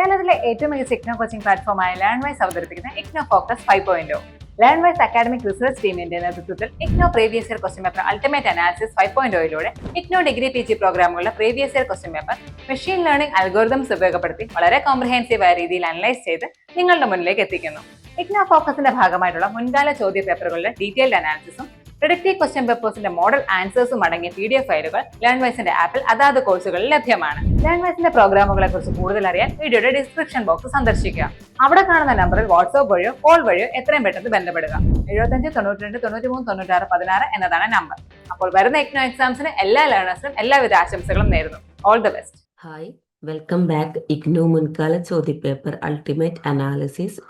കേരളത്തിലെ ഏറ്റവും മികച്ച ഇഗ്നോ കോച്ചിംഗ് പ്ലാറ്റ്ഫോമായ ലേൺവൈസ് അവതരിപ്പിക്കുന്ന IGNOU focus 5.0. Learnwise academic research ടീമിന്റെ നേതൃത്വത്തിൽ IGNOU previous year question paper ultimate analysis 5.0യിലൂടെ ഇഗ്നോ ഡിഗ്രി PG പ്രോഗ്രാമുകളുടെ previous year question paper machine learning algorithms ഉപയോഗപ്പെടുത്തി വളരെ കോംപ്രിഹെൻസീവായ രീതിയിൽ അനലൈസ് ചെയ്ത് നിങ്ങളുടെ മുന്നിലേക്ക് എത്തിക്കുന്നു. ഇഗ്നോ ഫോക്കസിന്റെ ഭാഗമായിട്ടുള്ള മുൻകാല ചോദ്യ പേപ്പറുകളുടെ ഡീറ്റെയിൽഡ് അനാലിസിസും പ്രിഡിക്റ്റീവ് ക്വസ്റ്റ്യൻ പേപ്പേഴ്സിന്റെ മോഡൽ ആൻസേഴ്സും അടങ്ങിയ PDF ഫയലുകൾ ലേൺവൈസിന്റെ ആപ്പിൽ അതാത് കോഴ്സുകളിൽ ലഭ്യമാണ്. ലേൺവൈസിന്റെ പ്രോഗ്രാമുകളെ കുറിച്ച് കൂടുതൽ അറിയാൻ വീഡിയോയുടെ ഡിസ്ക്രിപ്ഷൻ ബോക്സ് സന്ദർശിക്കുക. അവിടെ കാണുന്ന നമ്പറിൽ വാട്സ്ആപ്പ് വഴിയോ കോൾ വഴിയോ എത്രയും പെട്ടെന്ന് ബന്ധപ്പെടുക. 75 92 93 96 16 എന്നതാണ് നമ്പർ. അപ്പോൾ വരുന്ന ഇഗ്നോ എക്സാംസിന് എല്ലാ ലേണേഴ്സിനും എല്ലാവിധ ആശംസകളും നേരുന്നു. All the best. Hi, welcome back. IGNOU മുൻകാല ചോദ്യപേപ്പർ അൾട്ടിമേറ്റ് അനാലിസിസ്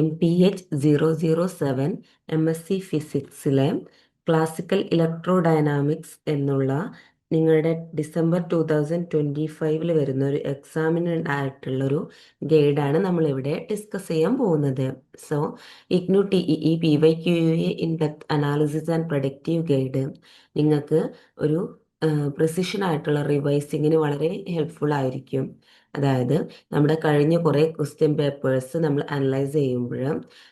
MPH 007 MSc ഫിസിക്സിലെ ക്ലാസിക്കൽ ഇലക്ട്രോഡൈനാമിക്സ് എന്നുള്ള നിങ്ങളുടെ ഡിസംബർ 2025 വരുന്ന ഒരു എക്സാമിന് ആയിട്ടുള്ളൊരു ഗൈഡാണ് നമ്മളിവിടെ ഡിസ്കസ് ചെയ്യാൻ പോകുന്നത്. So IGNOU TEE PYQA in depth analysis and productive guide നിങ്ങൾക്ക് ഒരു പ്രിസിഷൻ ആയിട്ടുള്ള റിവൈസിങ്ങിന് വളരെ ഹെൽപ്ഫുൾ ആയിരിക്കും. അതായത് നമ്മുടെ കഴിഞ്ഞ കുറേ ക്വസ്റ്റ്യൻ പേപ്പേഴ്സ് നമ്മൾ അനലൈസ് ചെയ്യുമ്പോൾ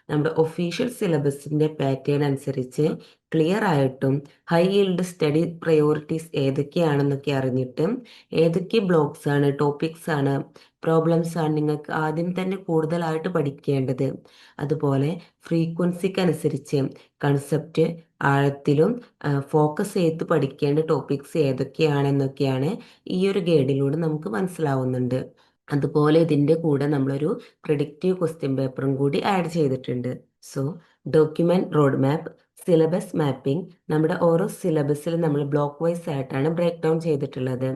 നമ്മുടെ ഒഫീഷ്യൽ സിലബസിൻ്റെ പാറ്റേൺ അനുസരിച്ച് ക്ലിയർ ആയിട്ടും ഹൈ yield സ്റ്റഡി പ്രയോറിറ്റീസ് ഏതൊക്കെയാണെന്നൊക്കെ അറിഞ്ഞിട്ട് ഏതൊക്കെ ബ്ലോക്സ് ആണ്, ടോപ്പിക്സ് ആണ്, പ്രോബ്ലംസ് ആണ് നിങ്ങൾക്ക് ആദ്യം തന്നെ കൂടുതലായിട്ട് പഠിക്കേണ്ടത്. അതുപോലെ ഫ്രീക്വൻസിക്ക് അനുസരിച്ച് കൺസെപ്റ്റ് ആഴത്തിലും ഫോക്കസ് ചെയ്ത് പഠിക്കേണ്ട ടോപ്പിക്സ് ഏതൊക്കെയാണെന്നൊക്കെയാണ് ഈ ഒരു ഗൈഡിലൂടെ നമുക്ക് മനസ്സിലാവുന്നുണ്ട്. അതുപോലെ ഇതിൻ്റെ കൂടെ നമ്മളൊരു പ്രിഡിക്റ്റീവ് ക്വസ്റ്റ്യൻ പേപ്പറും കൂടി ആഡ് ചെയ്തിട്ടുണ്ട്. So document road map, syllabus mapping, നമ്മുടെ ഓരോ സിലബസിലും നമ്മൾ ബ്ലോക്ക് വൈസ് ആയിട്ടാണ് ബ്രേക്ക് ഡൗൺ ചെയ്തിട്ടുള്ളത്.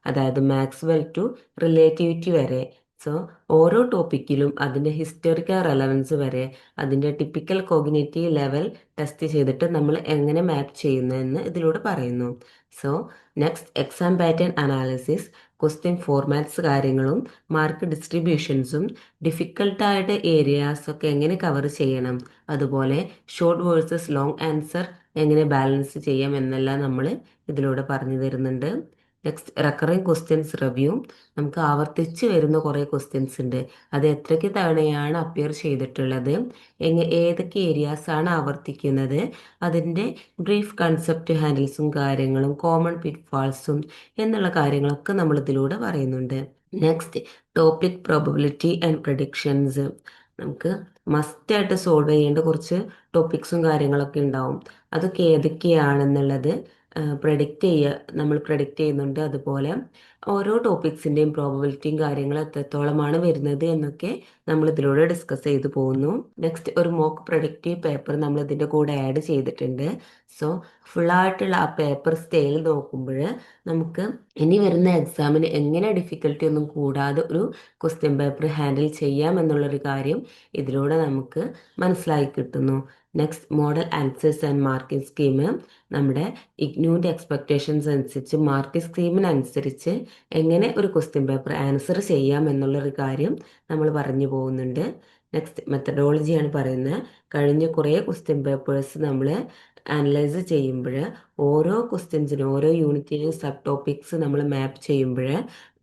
അതായത് മാക്സ്വെൽ ടു റിലേറ്റിവിറ്റി വരെ. സോ ഓരോ ടോപ്പിക്കിലും അതിൻ്റെ ഹിസ്റ്റോറിക്കൽ റെലവൻസ് വരെ അതിൻ്റെ ടിപ്പിക്കൽ കോഗ്നിറ്റീവ് ലെവൽ ടെസ്റ്റ് ചെയ്തിട്ട് നമ്മൾ എങ്ങനെ മാപ്പ് ചെയ്യുന്നതെന്ന് ഇതിലൂടെ പറയുന്നു. So next exam pattern analysis, question formats കാര്യങ്ങളും മാർക്ക് ഡിസ്ട്രിബ്യൂഷൻസും ഡിഫിക്കൽട്ടായിട്ട് ഏരിയാസൊക്കെ എങ്ങനെ കവർ ചെയ്യണം, അതുപോലെ ഷോർട്ട് വേഴ്സസ് ലോങ് ആൻസർ എങ്ങനെ ബാലൻസ് ചെയ്യാം എന്നെല്ലാം നമ്മൾ ഇതിലൂടെ പറഞ്ഞു തരുന്നുണ്ട്. നെക്സ്റ്റ് റെക്കറിങ് ക്വസ്റ്റ്യൻസ് റിവ്യൂ, നമുക്ക് ആവർത്തിച്ച് വരുന്ന കുറേ ക്വസ്റ്റ്യൻസ് ഉണ്ട്. അത് എത്രയ്ക്ക് തവണയാണ് അപ്പിയർ ചെയ്തിട്ടുള്ളത്, ഏതൊക്കെ ഏരിയാസാണ് ആവർത്തിക്കുന്നത്, അതിൻ്റെ ബ്രീഫ് കൺസെപ്റ്റ് ഹാൻഡിൽസും കാര്യങ്ങളും കോമൺ പിറ്റ്ഫാൾസും എന്നുള്ള കാര്യങ്ങളൊക്കെ നമ്മൾ ഇതിലൂടെ പറയുന്നുണ്ട്. Next topic probability and predictions, നമുക്ക് മസ്റ്റായിട്ട് സോൾവ് ചെയ്യേണ്ട കുറച്ച് ടോപ്പിക്സും കാര്യങ്ങളൊക്കെ ഉണ്ടാവും. അതൊക്കെ ഏതൊക്കെയാണെന്നുള്ളത് നമ്മൾ പ്രഡിക്റ്റ് ചെയ്യുന്നുണ്ട്. അതുപോലെ ഓരോ ടോപ്പിക്സിൻ്റെയും പ്രോബബിലിറ്റിയും കാര്യങ്ങളും എത്രത്തോളമാണ് വരുന്നത് എന്നൊക്കെ നമ്മൾ ഇതിലൂടെ ഡിസ്കസ് ചെയ്തു പോകുന്നു. നെക്സ്റ്റ് ഒരു മോക്ക് പ്രൊഡക്റ്റീവ് പേപ്പർ നമ്മൾ ഇതിൻ്റെ കൂടെ ആഡ് ചെയ്തിട്ടുണ്ട്. സോ ഫുള്ളായിട്ടുള്ള ആ പേപ്പർ സ്കെയിൽ നോക്കുമ്പോൾ നമുക്ക് ഇനി വരുന്ന എക്സാമിന് എങ്ങനെ ഡിഫിക്കൽട്ടി ഒന്നും കൂടാതെ ഒരു ക്വസ്റ്റ്യൻ പേപ്പർ ഹാൻഡിൽ ചെയ്യാം എന്നുള്ളൊരു കാര്യം ഇതിലൂടെ നമുക്ക് മനസ്സിലാക്കി കിട്ടുന്നു. Next model answers and marking scheme, നമ്മുടെ ഇഗ്നോൻ്റെ എക്സ്പെക്റ്റേഷൻസ് അനുസരിച്ച് മാർക്കിംഗ് സ്കീമിനനുസരിച്ച് എങ്ങനെ ഒരു ക്വസ്റ്റ്യൻ പേപ്പർ ആൻസർ ചെയ്യാം എന്നുള്ളൊരു കാര്യം നമ്മൾ പറഞ്ഞു പോകുന്നുണ്ട്. നെക്സ്റ്റ് മെത്തഡോളജിയാണ് പറയുന്നത്. കഴിഞ്ഞ കുറേ ക്വസ്റ്റ്യൻ പേപ്പേഴ്സ് നമ്മൾ അനലൈസ് ചെയ്യുമ്പോൾ ഓരോ ക്വസ്റ്റ്യൻസിനും ഓരോ യൂണിറ്റിനെയും സബ് ടോപ്പിക്സ് നമ്മൾ മാപ്പ് ചെയ്യുമ്പോൾ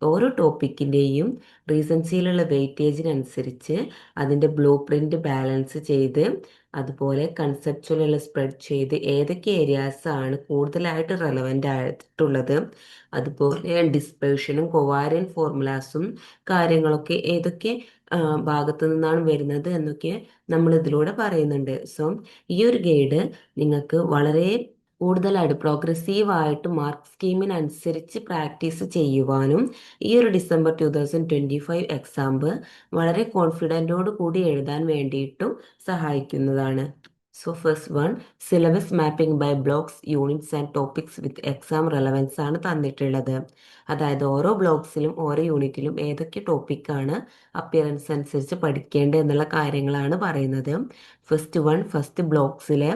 ഓരോ ടോപ്പിക്കിൻ്റെയും റീസൻസിയിലുള്ള വെയിറ്റേജിനനുസരിച്ച് അതിൻ്റെ ബ്ലൂ പ്രിൻ്റ് ബാലൻസ് ചെയ്ത് അതുപോലെ കൺസെപ്ച്വലുള്ള സ്പ്രെഡ് ചെയ്ത് ഏതൊക്കെ ഏരിയാസാണ് കൂടുതലായിട്ട് റെലവൻ്റ് ആയിട്ടുള്ളത്, അതുപോലെ ഡിസ്പേർഷനും കൊവാരിയൻ ഫോർമുലാസും കാര്യങ്ങളൊക്കെ ഏതൊക്കെ ഭാഗത്തു നിന്നാണ് വരുന്നത് എന്നൊക്കെ നമ്മൾ ഇതിലൂടെ പറയുന്നുണ്ട്. സോ ഈ ഒരു ഗൈഡ് നിങ്ങൾക്ക് വളരെ കൂടുതലായിട്ട് പ്രോഗ്രസീവായിട്ട് മാർക്ക് സ്കീമിനനുസരിച്ച് പ്രാക്ടീസ് ചെയ്യുവാനും ഈ ഒരു ഡിസംബർ 2025 എക്സാം വളരെ കോൺഫിഡൻറ്റോട് കൂടി എഴുതാൻ വേണ്ടിയിട്ടും സഹായിക്കുന്നതാണ്. So first one, syllabus mapping by blocks, units and topics with exam relevance ആണ് തന്നിട്ടുള്ളത്. അതായത് ഓരോ ബ്ലോക്സിലും ഓരോ യൂണിറ്റിലും ഏതൊക്കെ ടോപ്പിക്കാണ് അപ്പിയറൻസ് അനുസരിച്ച് പഠിക്കേണ്ടത് എന്നുള്ള കാര്യങ്ങളാണ് പറയുന്നത്. ഫസ്റ്റ് ബ്ലോക്സിലെ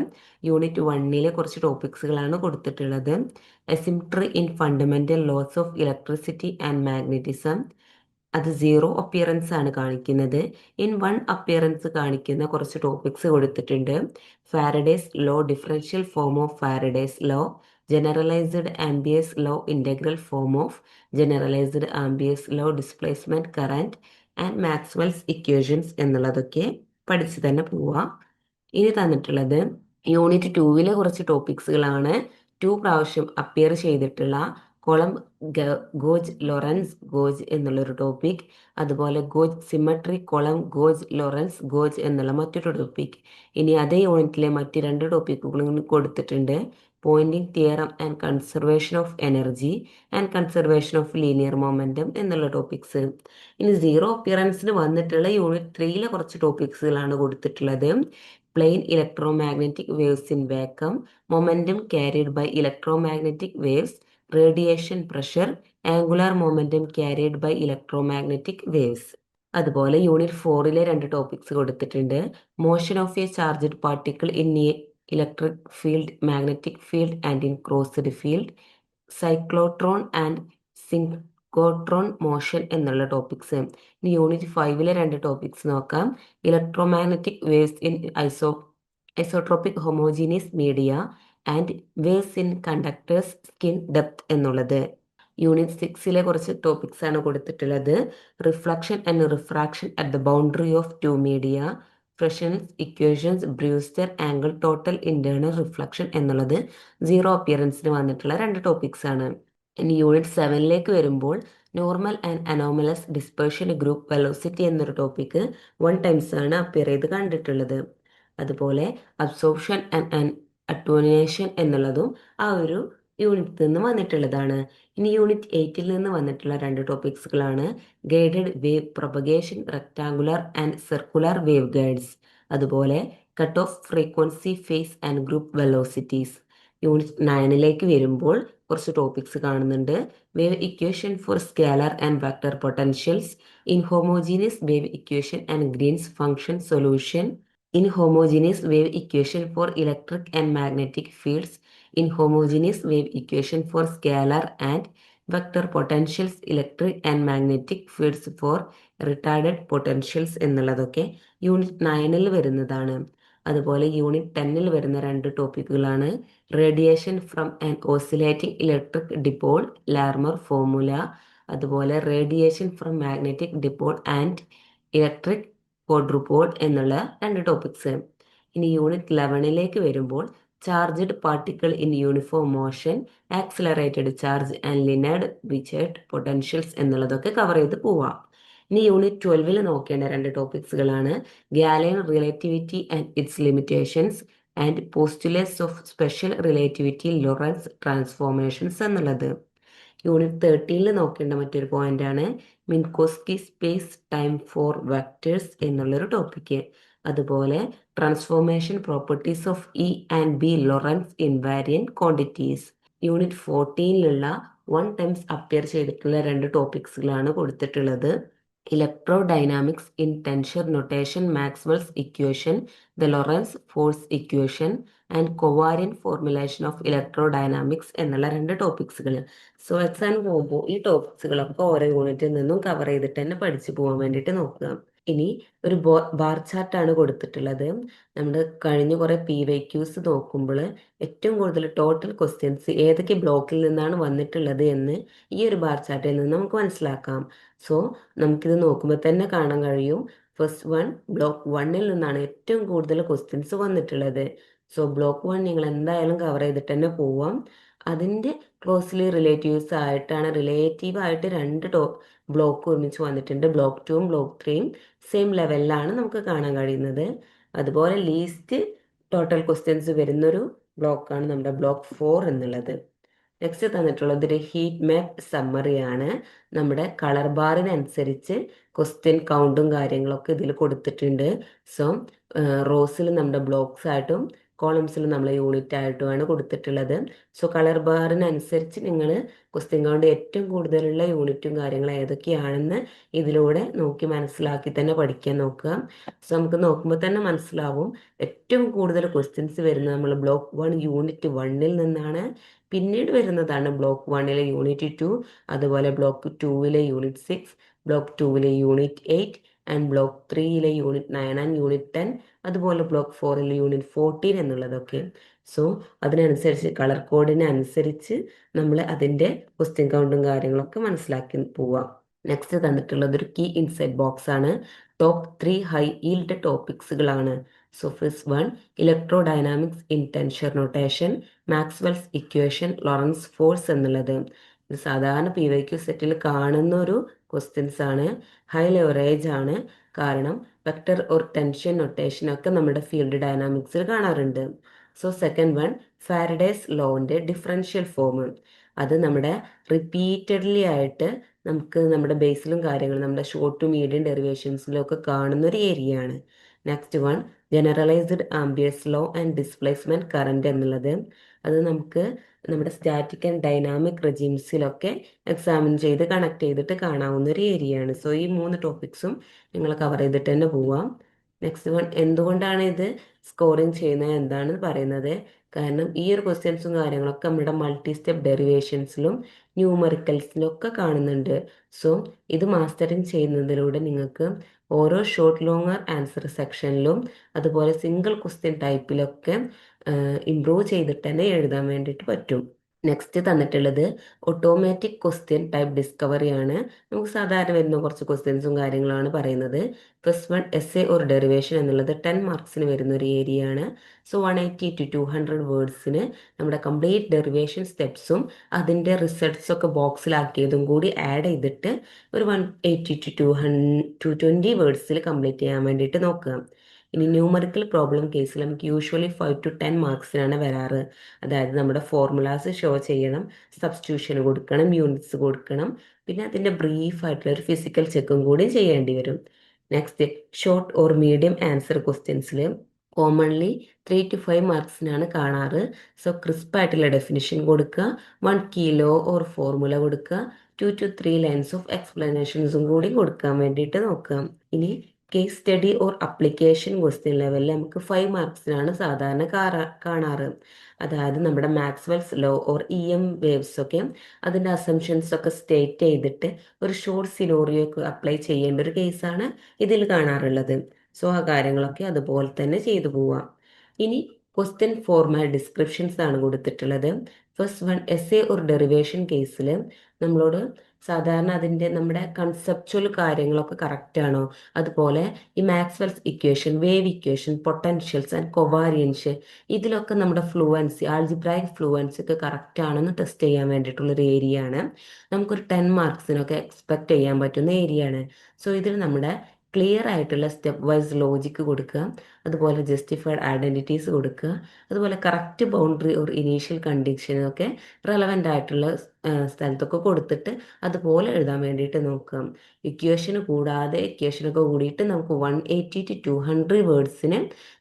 യൂണിറ്റ് 1 കുറച്ച് ടോപ്പിക്സുകളാണ് കൊടുത്തിട്ടുള്ളത്. Asymmetry in fundamental laws of electricity and magnetism, അത് 0 അപ്പിയറൻസ് ആണ് കാണിക്കുന്നത്. ഇൻ 1 അപ്പിയറൻസ് കാണിക്കുന്ന കുറച്ച് ടോപ്പിക്സ് കൊടുത്തിട്ടുണ്ട്. Faraday's law, differential form of Faraday's law, generalised Ampere's law, integral form of generalised Ampere's law, displacement current, and Maxwell's equations എന്നുള്ളതൊക്കെ പഠിച്ച് തന്നെ പോവാം. ഇനി തന്നിട്ടുള്ളത് യൂണിറ്റ് 2വിലെ കുറച്ച് ടോപ്പിക്സുകളാണ്. 2 പ്രാവശ്യം അപ്പിയർ ചെയ്തിട്ടുള്ള കോളം ഗോജ് ലോറൻസ് ഗോജ് എന്നുള്ളൊരു ടോപ്പിക്, അതുപോലെ gauge symmetry column gauge Lawrence gauge എന്നുള്ള മറ്റൊരു ടോപ്പിക്. ഇനി അതേ യൂണിറ്റിലെ മറ്റ് 2 ടോപ്പിക്കുകളും കൊടുത്തിട്ടുണ്ട്. Poynting theorem and conservation of energy and conservation of linear momentum എന്നുള്ള ടോപ്പിക്സ്. ഇനി സീറോ അപ്പിയറൻസിന് വന്നിട്ടുള്ള യൂണിറ്റ് 3യിലെ കുറച്ച് ടോപ്പിക്സുകളാണ് കൊടുത്തിട്ടുള്ളത്. Plane electromagnetic waves in vacuum, momentum carried by electromagnetic waves, radiation pressure, angular momentum carried by electromagnetic waves. അതുപോലെ unit 4ലെ 2 ടോപ്പിക്സ് കൊടുത്തിട്ടുണ്ട്. Motion of a charged particle in a electric field, magnetic field and in crossed field, cyclotron and synchrotron motion എന്നുള്ള topics. ഇനി unit 5ലെ 2 topics നോക്കാം. Electromagnetic waves in isotropic homogeneous media and waves in conductors skin depth എന്നുള്ളത്. Unit 6ലെ കുറച്ച് topics ആണ് കൊടുത്തിട്ടുള്ളത്. Reflection and refraction at the boundary of 2 media, Fresnel's equations, Brewster angle, total internal reflection എന്നുള്ളത് zero അപ്പിയറൻസിന് വന്നിട്ടുള്ള 2 topics ആണ്. ഇനി യൂണിറ്റ് 7ലേക്ക് വരുമ്പോൾ normal and anomalous dispersion group velocity എന്നൊരു ടോപ്പിക്ക് 1 ടൈംസ് ആണ് അപ്പിയർ ചെയ്ത് കണ്ടിട്ടുള്ളത്. അതുപോലെ അബ്സോർപ്ഷൻ ആൻഡ് അറ്റോനുവേഷൻ എന്നുള്ളതും ആ ഒരു യൂണിറ്റിൽ നിന്ന് വന്നിട്ടുള്ളതാണ്. ഇനി യൂണിറ്റ് 8ൽ നിന്ന് വന്നിട്ടുള്ള 2 ടോപ്പിക്സുകളാണ് guided wave propagation, rectangular and circular wave guides, അതുപോലെ cut off frequency, phase and group velocities. Unit 9ലേക്ക് വരുമ്പോൾ കുറച്ച് ടോപ്പിക്സ് കാണുന്നുണ്ട്. Wave equation for scalar and vector potentials, inhomogeneous wave equation and Green's function solution, inhomogeneous wave equation for electric and magnetic fields, inhomogeneous wave equation for scalar and vector potentials, electric and magnetic fields for retarded potentials എന്നുള്ളതൊക്കെ unit 9ൽ വരുന്നതാണ്. അതുപോലെ unit 10ൽ വരുന്ന 2 ടോപ്പിക്കുകളാണ് radiation from an oscillating electric dipole, Larmor formula, അതുപോലെ radiation from magnetic dipole and electric quadrupole എന്നുള്ള 2 topics. ഇനി യൂണിറ്റ് 11ലേക്ക് വരുമ്പോൾ charged particle in uniform motion, accelerated charge and Lienard Richard potentials എന്നുള്ളതൊക്കെ കവർ ചെയ്ത് പോവാം. ഇനി യൂണിറ്റ് 12ൽ നോക്കേണ്ട 2 ടോപ്പിക്സുകളാണ് Galilean relativity and its limitations and postulates of special relativity, Lorentz transformations എന്നുള്ളത്. യൂണിറ്റ് 13ൽ നോക്കേണ്ട മറ്റൊരു പോയിന്റ് ആണ് Minkowski space time four vectors എന്നുള്ളൊരു ടോപ്പിക്ക്. അതുപോലെ transformation properties of E and B Lorentz invariant quantities. Unit 14ലുള്ള 1 ടൈംസ് അപ്പിയർ ചെയ്തിട്ടുള്ള 2 ടോപ്പിക്സുകളാണ് കൊടുത്തിട്ടുള്ളത്. Electrodynamics in tension notation, Maxwell's equation, the Lorentz force equation and covariant formulation of electrodynamics എന്നുള്ള 2 ടോപ്പിക്സുകൾ. So exam പോകുമ്പോൾ ഈ ടോപ്പിക്സുകളൊക്കെ ഓരോ യൂണിറ്റിൽ നിന്നും കവർ ചെയ്തിട്ട് തന്നെ പഠിച്ചു പോകാൻ വേണ്ടിയിട്ട് നോക്കുക. ഇനി ഒരു ബാർ ചാർട്ടാണ് കൊടുത്തിട്ടുള്ളത്. നമ്മുടെ കഴിഞ്ഞ കുറെ PYQs നോക്കുമ്പോൾ ഏറ്റവും കൂടുതൽ ടോട്ടൽ ക്വസ്റ്റ്യൻസ് ഏതൊക്കെ ബ്ലോക്കിൽ നിന്നാണ് വന്നിട്ടുള്ളത് എന്ന് ഈ ഒരു ബാർ ചാർട്ടിൽ നിന്ന് നമുക്ക് മനസ്സിലാക്കാം. സോ നമുക്കിത് നോക്കുമ്പോൾ തന്നെ കാണാൻ കഴിയും. ഫസ്റ്റ് വൺ ബ്ലോക്ക് 1ൽ നിന്നാണ് ഏറ്റവും കൂടുതൽ ക്വസ്റ്റ്യൻസ് വന്നിട്ടുള്ളത്. സോ ബ്ലോക്ക് 1 നിങ്ങൾ എന്തായാലും കവർ ചെയ്തിട്ട് തന്നെ പോവാം. അതിൻ്റെ ക്ലോസ്ലി റിലേറ്റീവ്സ് ആയിട്ടാണ് റിലേറ്റീവ് ആയിട്ട് 2 ബ്ലോക്ക് ഒരുമിച്ച് വന്നിട്ടുണ്ട്. ബ്ലോക്ക് 2ഉം ബ്ലോക്ക് 3ഉം സെയിം ലെവലിലാണ് നമുക്ക് കാണാൻ കഴിയുന്നത്. അതുപോലെ ലീസ്റ്റ് ടോട്ടൽ ക്വസ്റ്റ്യൻസ് വരുന്നൊരു ബ്ലോക്കാണ് നമ്മുടെ ബ്ലോക്ക് 4 എന്നുള്ളത്. നെക്സ്റ്റ് തന്നിട്ടുള്ളത് ഒരു ഹീറ്റ് മാപ്പ് സമ്മറിയാണ്. നമ്മുടെ കളർ ബാറിനനുസരിച്ച് ക്വസ്റ്റ്യൻ കൗണ്ടും കാര്യങ്ങളൊക്കെ ഇതിൽ കൊടുത്തിട്ടുണ്ട്. സോ റോസിൽ നമ്മുടെ ബ്ലോക്സ് ആയിട്ടും കോളംസിൽ നമ്മൾ യൂണിറ്റ് ആയിട്ടുമാണ് കൊടുത്തിട്ടുള്ളത്. സോ കളർ ബാറിനനുസരിച്ച് നിങ്ങൾ ക്വസ്റ്റ്യൻ കൗണ്ട് ഏറ്റവും കൂടുതലുള്ള യൂണിറ്റും കാര്യങ്ങളും ഏതൊക്കെയാണെന്ന് ഇതിലൂടെ നോക്കി മനസ്സിലാക്കി തന്നെ പഠിക്കാൻ നോക്കുക. സോ നമുക്ക് നോക്കുമ്പോൾ തന്നെ മനസ്സിലാവും ഏറ്റവും കൂടുതൽ ക്വസ്റ്റ്യൻസ് വരുന്നത് നമ്മൾ ബ്ലോക്ക് 1 യൂണിറ്റ് 1ൽ നിന്നാണ്. പിന്നീട് വരുന്നതാണ് ബ്ലോക്ക് 1ലെ യൂണിറ്റ് 2, അതുപോലെ ബ്ലോക്ക് 2ലെ യൂണിറ്റ് 6, ബ്ലോക്ക് 2ലെ യൂണിറ്റ് 8 ആൻഡ് ബ്ലോക്ക് 3ലെ യൂണിറ്റ് 9 ആൻഡ് യൂണിറ്റ് 10, അതുപോലെ ബ്ലോക്ക് 4ലെ യൂണിറ്റ് 14 എന്നുള്ളതൊക്കെ. സോ അതിനനുസരിച്ച് കളർ കോഡിനനുസരിച്ച് നമ്മൾ അതിൻ്റെ ക്വസ്റ്റ്യൻ കൗണ്ടും കാര്യങ്ങളൊക്കെ മനസ്സിലാക്കി പോവാം. നെക്സ്റ്റ് തന്നിട്ടുള്ളത് ഒരു കീ ഇൻസൈറ്റ് ബോക്സ് ആണ്. ടോപ്പ് 3 ഹൈ ഈൽഡ് ടോപ്പിക്സുകളാണ്. So first one electrodynamics in tension notation, Maxwell's equation, Lorentz force എന്നുള്ളത്. ഇത് സാധാരണ PYQ സെറ്റിൽ കാണുന്ന ഒരു ക്വസ്റ്റ്യൻസ് ആണ്. ഹൈ ലെവറേജ് ആണ്, കാരണം വെക്ടർ ഓർ ടെൻഷൻ നൊട്ടേഷൻ ഒക്കെ നമ്മുടെ ഫീൽഡ് ഡൈനാമിക്സിൽ കാണാറുണ്ട്. സോ സെക്കൻഡ് വൺ ഫാരഡേസ് ലോന്റെ ഡിഫറൻഷ്യൽ ഫോം. അത് നമ്മുടെ റിപ്പീറ്റഡ്ലി ആയിട്ട് നമുക്ക് നമ്മുടെ ബേസിലും കാര്യങ്ങളും നമ്മുടെ ഷോർട്ട് ടു മീഡിയം ഡെറിവേഷൻസിലും ഒക്കെ കാണുന്ന ഒരു ഏരിയ ആണ്. Next one generalised Ampere's law and displacement current എന്നുള്ളത്. അത് നമുക്ക് നമ്മുടെ സ്റ്റാറ്റിക് ആൻഡ് ഡൈനാമിക് റെജിംസിലൊക്കെ എക്സാമിൻ ചെയ്ത് കണക്ട് ചെയ്തിട്ട് കാണാവുന്ന ഒരു ഏരിയ ആണ്. സോ ഈ 3 ടോപ്പിക്സും നിങ്ങൾ കവർ ചെയ്തിട്ട് തന്നെ പോവാം. നെക്സ്റ്റ് വൺ എന്തുകൊണ്ടാണ് ഇത് സ്കോറിങ് ചെയ്യുന്നത് എന്താണ് പറയുന്നത്. കാരണം ഈ ഒരു ക്വസ്റ്റ്യൻസും കാര്യങ്ങളൊക്കെ നമ്മുടെ മൾട്ടി സ്റ്റെപ്പ് ഡെറിവേഷൻസിലും ന്യൂമറിക്കൽസിലും ഒക്കെ കാണുന്നുണ്ട്. സോ ഇത് മാസ്റ്ററിങ് ചെയ്യുന്നതിലൂടെ നിങ്ങൾക്ക് ഓരോ ഷോർട്ട് ലോങ്ങർ ആൻസർ സെക്ഷനിലും അതുപോലെ സിംഗിൾ ക്വസ്റ്റ്യൻ ടൈപ്പിലൊക്കെ ഇംപ്രൂവ് ചെയ്തിട്ട് തന്നെ എഴുതാൻ വേണ്ടിയിട്ട് പറ്റും. നെക്സ്റ്റ് തന്നിട്ടുള്ളത് ഓട്ടോമാറ്റിക് ക്വസ്റ്റ്യൻ ടൈപ്പ് ഡിസ്കവറി ആണ്. നമുക്ക് സാധാരണ വരുന്ന കുറച്ച് ക്വസ്റ്റ്യൻസും കാര്യങ്ങളാണ് പറയുന്നത്. ഫസ്റ്റ് വൺ എസ് എ ഒരു ഡെറിവേഷൻ എന്നുള്ളത് 10 മാർക്സിന് വരുന്ന ഒരു ഏരിയ ആണ്. സോ 180 to 200 വേർഡ്സിന് നമ്മുടെ കംപ്ലീറ്റ് ഡെറിവേഷൻ സ്റ്റെപ്സും അതിൻ്റെ റിസൾട്ട്സ് ഒക്കെ ബോക്സിലാക്കിയതും കൂടി ആഡ് ചെയ്തിട്ട് ഒരു 180 to 220 വേർഡ്സിൽ കംപ്ലീറ്റ് ചെയ്യാൻ വേണ്ടിയിട്ട് നോക്കുക. ഇനി ന്യൂമറിക്കൽ പ്രോബ്ലം കേസിൽ നമുക്ക് യൂഷ്വലി 5 to 10 മാർക്സിനാണ് വരാറ്. അതായത് നമ്മുടെ ഫോർമുലാസ് ഷോ ചെയ്യണം, സബ്സ്റ്റിറ്റ്യൂഷൻ കൊടുക്കണം, യൂണിറ്റ്സ് കൊടുക്കണം, പിന്നെ അതിൻ്റെ ബ്രീഫ് ആയിട്ടുള്ള ഒരു ഫിസിക്കൽ ചെക്കും കൂടി ചെയ്യേണ്ടി വരും. Next short or medium answer ക്വസ്റ്റ്യൻസിൽ കോമൺലി 3 to 5 മാർക്സിനാണ് കാണാറ്. സോ ക്രിസ്പ് ആയിട്ടുള്ള ഡെഫിനിഷൻ കൊടുക്കുക, 1 key law ഓർ ഫോർമുല കൊടുക്കുക, 2 to 3 ലൈൻസ് ഓഫ് എക്സ്പ്ലനേഷൻസും കൂടി കൊടുക്കാൻ വേണ്ടിയിട്ട് നോക്കാം. ഇനി case study or application question ലെവലിൽ നമുക്ക് 5 മാർക്സിനാണ് സാധാരണ കാണാറ്. അതായത് നമ്മുടെ Maxwell's law or EM waves ഒക്കെ അതിൻ്റെ അസംഷൻസ് ഒക്കെ സ്റ്റേറ്റ് ചെയ്തിട്ട് ഒരു ഷോർട്ട് സിനോറിയോ ഒക്കെ അപ്ലൈ ചെയ്യേണ്ട ഒരു കേസാണ് ഇതിൽ കാണാറുള്ളത്. സോ ആ കാര്യങ്ങളൊക്കെ അതുപോലെ തന്നെ ചെയ്തു പോവാം. ഇനി ക്വസ്റ്റ്യൻ ഫോർമാറ്റ് ഡിസ്ക്രിപ്ഷൻസ് ആണ് കൊടുത്തിട്ടുള്ളത്. ഫസ്റ്റ് വൺ എസ് എ ഒരു ഡെറിവേഷൻ കേസിൽ നമ്മളോട് സാധാരണ അതിൻ്റെ നമ്മുടെ കൺസെപ്ച്വൽ കാര്യങ്ങളൊക്കെ കറക്റ്റ് ആണോ, അതുപോലെ ഈ Maxwell's equation, wave equation, potentials and covariance ഇതിലൊക്കെ നമ്മുടെ ഫ്ലുവൻസി, ആൾജിബ്രായിക് ഫ്ലുവൻസി ഒക്കെ കറക്റ്റ് ആണെന്ന് ടെസ്റ്റ് ചെയ്യാൻ വേണ്ടിയിട്ടുള്ളൊരു ഏരിയ ആണ്. നമുക്കൊരു 10 മാർക്സിനൊക്കെ എക്സ്പെക്ട് ചെയ്യാൻ പറ്റുന്ന ഏരിയ ആണ്. സോ ഇതിൽ നമ്മുടെ ക്ലിയർ ആയിട്ടുള്ള സ്റ്റെപ്പ് വൈസ് ലോജിക്ക് കൊടുക്കുക, അതുപോലെ ജസ്റ്റിഫൈഡ് ഐഡൻറ്റിറ്റീസ് കൊടുക്കുക, അതുപോലെ കറക്റ്റ് ബൗണ്ടറി ഓർ ഇനീഷ്യൽ കണ്ടീഷനൊക്കെ റെലവൻ്റ് ആയിട്ടുള്ള സ്ഥലത്തൊക്കെ കൊടുത്തിട്ട് അതുപോലെ എഴുതാൻ വേണ്ടിയിട്ട് നോക്കാം. ഇക്വേഷനൊക്കെ കൂടിയിട്ട് നമുക്ക് 180 to 200 വേർഡ്സിന്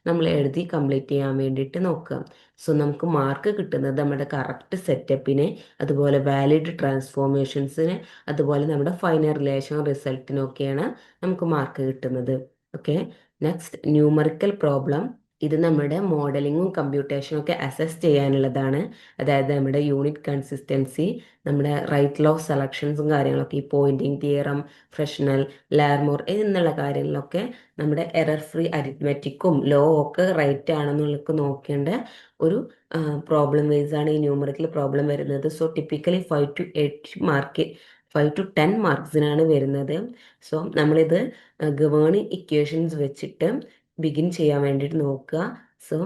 നമ്മൾ എഴുതി കംപ്ലീറ്റ് ചെയ്യാൻ വേണ്ടിയിട്ട് നോക്കാം. സോ നമുക്ക് മാർക്ക് കിട്ടുന്നത് നമ്മുടെ കറക്റ്റ് സെറ്റപ്പിന്, അതുപോലെ വാലിഡ് ട്രാൻസ്ഫോർമേഷൻസിന്, അതുപോലെ നമ്മുടെ ഫൈനൽ റിലേഷൻ റിസൾട്ടിനൊക്കെയാണ് നമുക്ക് മാർക്ക് കിട്ടുന്നത്. Okay, next numerical problem. ഇത് നമ്മുടെ മോഡലിങ്ങും കമ്പ്യൂട്ടേഷനും ഒക്കെ അസസ് ചെയ്യാനുള്ളതാണ്. അതായത് നമ്മുടെ യൂണിറ്റ് കൺസിസ്റ്റൻസി, നമ്മുടെ റൈറ്റ് ലോ സെലക്ഷൻസും കാര്യങ്ങളൊക്കെ, ഈ പോയിന്റിങ് തിയറം, ഫ്രഷ്നൽ, ലാർമോർ എന്നുള്ള കാര്യങ്ങളൊക്കെ നമ്മുടെ എറർ ഫ്രീ അരിത്മെറ്റിക്കും ലോ ഒക്കെ റൈറ്റ് ആണെന്നുള്ളതൊക്കെ നോക്കേണ്ട ഒരു പ്രോബ്ലം വൈസ് ആണ് ഈ ന്യൂമറിക്കൽ പ്രോബ്ലം വരുന്നത്. സോ ടിപ്പിക്കലി 5 to 10 മാർക്സിനാണ് വരുന്നത്. സോ നമ്മളിത് ഗവേണിംഗ് ഇക്വേഷൻസ് വെച്ചിട്ട് ബിഗിൻ ചെയ്യാൻ വേണ്ടിയിട്ട് നോക്കുക. സോ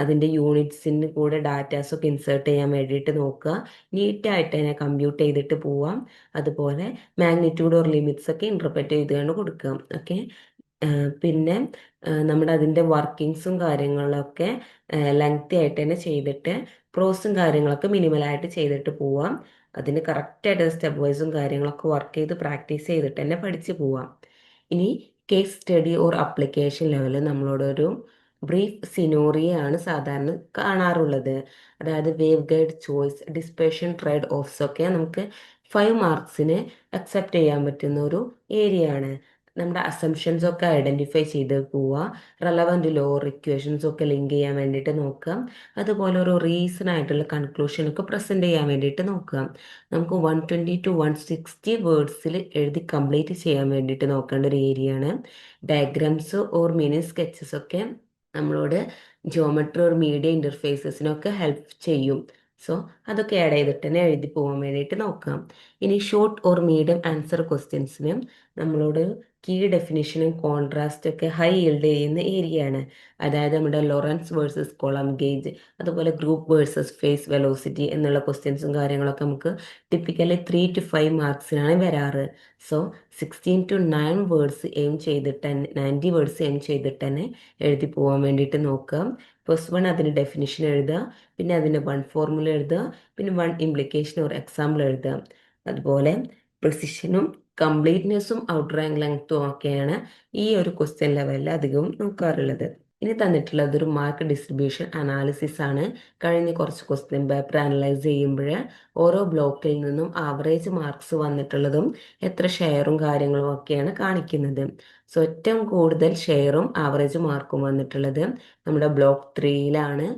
അതിൻ്റെ യൂണിറ്റ്സിന് കൂടെ ഡാറ്റാസൊക്കെ ഇൻസേർട്ട് ചെയ്യാൻ വേണ്ടിയിട്ട് നോക്കുക. നീറ്റായിട്ട് അതിനെ കമ്പ്യൂട്ട് ചെയ്തിട്ട് പോവാം. അതുപോലെ മാഗ്നിറ്റ്യൂഡ് ഓർ ലിമിറ്റ്സ് ഒക്കെ ഇൻ്റർപ്രറ്റ് ചെയ്തുകൊണ്ട് കൊടുക്കുക. ഓക്കെ, പിന്നെ നമ്മുടെ അതിൻ്റെ വർക്കിങ്സും കാര്യങ്ങളൊക്കെ ലെങ്തി ആയിട്ട് തന്നെ ചെയ്തിട്ട് പ്രോസും കാര്യങ്ങളൊക്കെ മിനിമലായിട്ട് ചെയ്തിട്ട് പോവാം. അതിന് കറക്റ്റായിട്ട് സ്റ്റെപ്പ് വൈസും കാര്യങ്ങളൊക്കെ വർക്ക് ചെയ്ത് പ്രാക്ടീസ് ചെയ്തിട്ട് തന്നെ പഠിച്ച് പോവാം. ഇനി കേസ് സ്റ്റഡി ഓർ അപ്ലിക്കേഷൻ ലെവലിൽ നമ്മളോടൊരു ബ്രീഫ് സിനോറിയാണ് സാധാരണ കാണാറുള്ളത്. അതായത് wave guide choice, dissipation trade offs ഒക്കെ നമുക്ക് 5 മാർക്സിന് അക്സെപ്റ്റ് ചെയ്യാൻ പറ്റുന്ന ഒരു ഏരിയ ആണ്. നമ്മുടെ അസംഷൻസ് ഒക്കെ ഐഡൻറ്റിഫൈ ചെയ്ത് പോവുക, റെലവൻറ്റ് ലോ ഇക്വേഷൻസ് ഒക്കെ ലിങ്ക് ചെയ്യാൻ വേണ്ടിയിട്ട് നോക്കുക, അതുപോലെ ഒരു റീസൺ ആയിട്ടുള്ള കൺക്ലൂഷൻ ഒക്കെ പ്രസൻറ്റ് ചെയ്യാൻ വേണ്ടിയിട്ട് നോക്കുക. നമുക്ക് 120 to 160 വേർഡ്സിൽ എഴുതി കംപ്ലീറ്റ് ചെയ്യാൻ വേണ്ടിയിട്ട് നോക്കേണ്ട ഒരു ഏരിയ ആണ്. ഡയഗ്രാംസ് ഓർ മിനി സ്കെച്ചസ് ഒക്കെ നമ്മളോട് ജോമെട്രി ഓർ മീഡിയ ഇൻ്റർഫേസസിനൊക്കെ ഹെൽപ്പ് ചെയ്യും. സോ അതൊക്കെ ആഡ് ചെയ്തിട്ട് തന്നെ എഴുതി പോകാൻ വേണ്ടിയിട്ട് നോക്കാം. ഇനി ഷോർട്ട് ഓർ മീഡിയം ആൻസർ ക്വസ്റ്റ്യൻസിനും നമ്മളോട് കീ ഡെഫിനിഷനും കോൺട്രാസ്റ്റ് ഒക്കെ ഹൈ ഈൽഡ് ചെയ്യുന്ന ഏരിയ ആണ്. അതായത് നമ്മുടെ ലോറൻസ് വേഴ്സസ് കോളം ഗേജ്, അതുപോലെ ഗ്രൂപ്പ് വേഴ്സസ് ഫേസ് വെലോസിറ്റി എന്നുള്ള ക്വസ്റ്റ്യൻസും കാര്യങ്ങളൊക്കെ നമുക്ക് ടിപ്പിക്കലി 3 to 5 മാർക്സിനാണ് വരാറ്. സോ 16 to 9 വേർഡ്സ് എയിം ചെയ്തിട്ട് തന്നെ 90 വേർഡ്സ് എയിം ചെയ്തിട്ട് തന്നെ എഴുതി പോകാൻ വേണ്ടിയിട്ട് നോക്കാം. ഫസ്റ്റ് വൺ അതിന് ഡെഫിനിഷൻ എഴുതുക, പിന്നെ അതിൻ്റെ വൺ ഫോർമുല എഴുതുക, പിന്നെ വൺ ഇംപ്ലിക്കേഷൻ ഒരു എക്സാമ്പിൾ എഴുതുക. അതുപോലെ പ്രിസിഷനും കംപ്ലീറ്റ്നെസ്സും ഔട്ടർ റാങ്ക് ലെങ്ത്തും ഒക്കെയാണ് ഈ ഒരു ക്വസ്റ്റ്യൻ ലെവലിൽ അധികവും നോക്കാറുള്ളത്. ഇനി തന്നിട്ടുള്ളത് ഒരു മാർക്ക് ഡിസ്ട്രിബ്യൂഷൻ അനാലിസിസ് ആണ്. കഴിഞ്ഞ കുറച്ച് ക്വസ്റ്റ്യൻ പേപ്പർ അനലൈസ് ചെയ്യുമ്പോൾ ഓരോ ബ്ലോക്കിൽ നിന്നും ആവറേജ് മാർക്സ് വന്നിട്ടുള്ളതും എത്ര ഷെയറും കാര്യങ്ങളും ഒക്കെയാണ് കാണിക്കുന്നത്. സോ ഏറ്റവും കൂടുതൽ ഷെയറും ആവറേജ് മാർക്കും വന്നിട്ടുള്ളത് നമ്മുടെ ബ്ലോക്ക് 3യിലാണ്,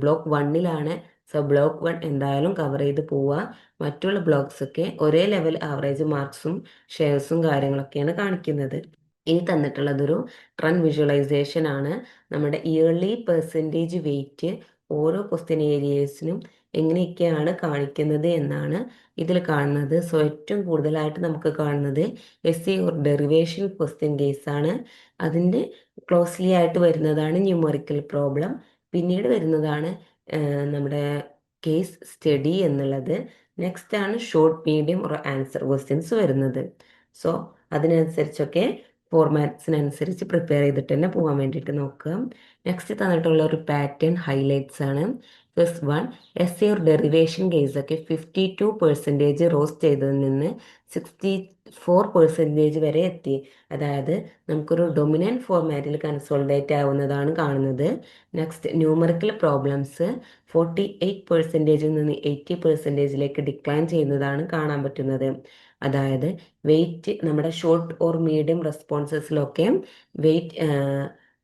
ബ്ലോക്ക് 1ലാണ്. സോ ബ്ലോക്ക് 1 എന്തായാലും കവർ ചെയ്ത് പോവുക. മറ്റുള്ള ബ്ലോക്സ് ഒക്കെ ഒരേ ലെവൽ ആവറേജ് മാർക്സും ഷെയർസും കാര്യങ്ങളൊക്കെയാണ് കാണിക്കുന്നത്. ഇനി തന്നിട്ടുള്ളതൊരു ട്രെൻഡ് വിഷ്വലൈസേഷൻ ആണ്. നമ്മുടെ ഇയർലി പെർസെൻറ്റേജ് വെയിറ്റ് ഓരോ ക്വസ്റ്റ്യൻ ഏരിയസിനും എങ്ങനെയൊക്കെയാണ് കാണിക്കുന്നത് എന്നാണ് ഇതിൽ കാണുന്നത്. സോ ഏറ്റവും കൂടുതലായിട്ട് നമുക്ക് കാണുന്നത് S A or derivation question case ആണ്. അതിൻ്റെ ക്ലോസ്ലി ആയിട്ട് വരുന്നതാണ് ന്യൂമറിക്കൽ പ്രോബ്ലം. പിന്നീട് വരുന്നതാണ് നമ്മുടെ കേസ് സ്റ്റഡി എന്നുള്ളത്. നെക്സ്റ്റ് ആണ് short medium or answer questions വരുന്നത്. സോ അതിനനുസരിച്ചൊക്കെ ഫോർമാറ്റ്സിനനുസരിച്ച് പ്രിപ്പയർ ചെയ്തിട്ട് തന്നെ പോകാൻ വേണ്ടിയിട്ട് നോക്കുക. നെക്സ്റ്റ് തന്നിട്ടുള്ള ഒരു പാറ്റേൺ ഹൈലൈറ്റ്സ് ആണ്. First one, S A or derivation കേസൊക്കെ 52% റോസ്റ്റ് ചെയ്തതിൽ നിന്ന് 64% വരെ എത്തി. അതായത് നമുക്കൊരു ഡൊമിനൻറ്റ് ഫോർമാറ്റിൽ കൺസോൾഡേറ്റ് ആവുന്നതാണ് കാണുന്നത്. നെക്സ്റ്റ് ന്യൂമറിക്കൽ പ്രോബ്ലംസ് 48%ൽ നിന്ന് 80%ലേക്ക് ഡിക്ലൈൻ ചെയ്യുന്നതാണ് കാണാൻ പറ്റുന്നത്. അതായത് വെയിറ്റ് നമ്മുടെ ഷോർട്ട് ഓർ മീഡിയം റെസ്പോൺസസിലൊക്കെ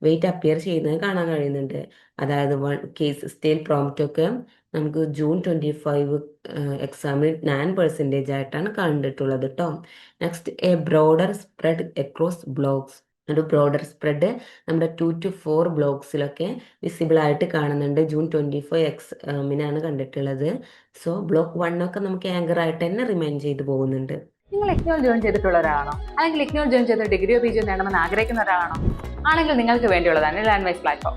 വെയിറ്റ് അപ്പിയർ ചെയ്യുന്നത് കാണാൻ കഴിയുന്നുണ്ട്. അതായത് വൺ കേസ് സ്റ്റേൽ പ്രോംപ്റ്റൊക്കെ നമുക്ക് ജൂൺ 25 എക്സാമിൽ 9% ആയിട്ടാണ് കണ്ടിട്ടുള്ളത് കേട്ടോ. Next A broader spread across blocks. ഒരു ബ്രോഡർ സ്പ്രെഡ് നമ്മുടെ 2 to 4 ബ്ലോക്സിലൊക്കെ വിസിബിൾ ആയിട്ട് കാണുന്നുണ്ട്. ജൂൺ 25 എക്സാമിനാണ് കണ്ടിട്ടുള്ളത്. സോ ബ്ലോക്ക് 1 ഒക്കെ നമുക്ക് ആങ്കർ ആയിട്ട് തന്നെ റിമൈൻ ചെയ്തു പോകുന്നുണ്ട്. നിങ്ങൾ ഇഗ്നോയിൽ ജോയിൻ ചെയ്തിട്ടുള്ള ഒരാളാണോ, അല്ലെങ്കിൽ ഇഗ്നോയിൽ ജോയിൻ ചെയ്ത് ഡിഗ്രിയോ പിജിയോ നേടണമെന്ന് ആഗ്രഹിക്കുന്ന ഒരാളാണോ? ആണെങ്കിൽ നിങ്ങൾക്ക് വേണ്ടിയുള്ളതാണ് ലേൺവൈസ് പ്ലാറ്റ്ഫോം.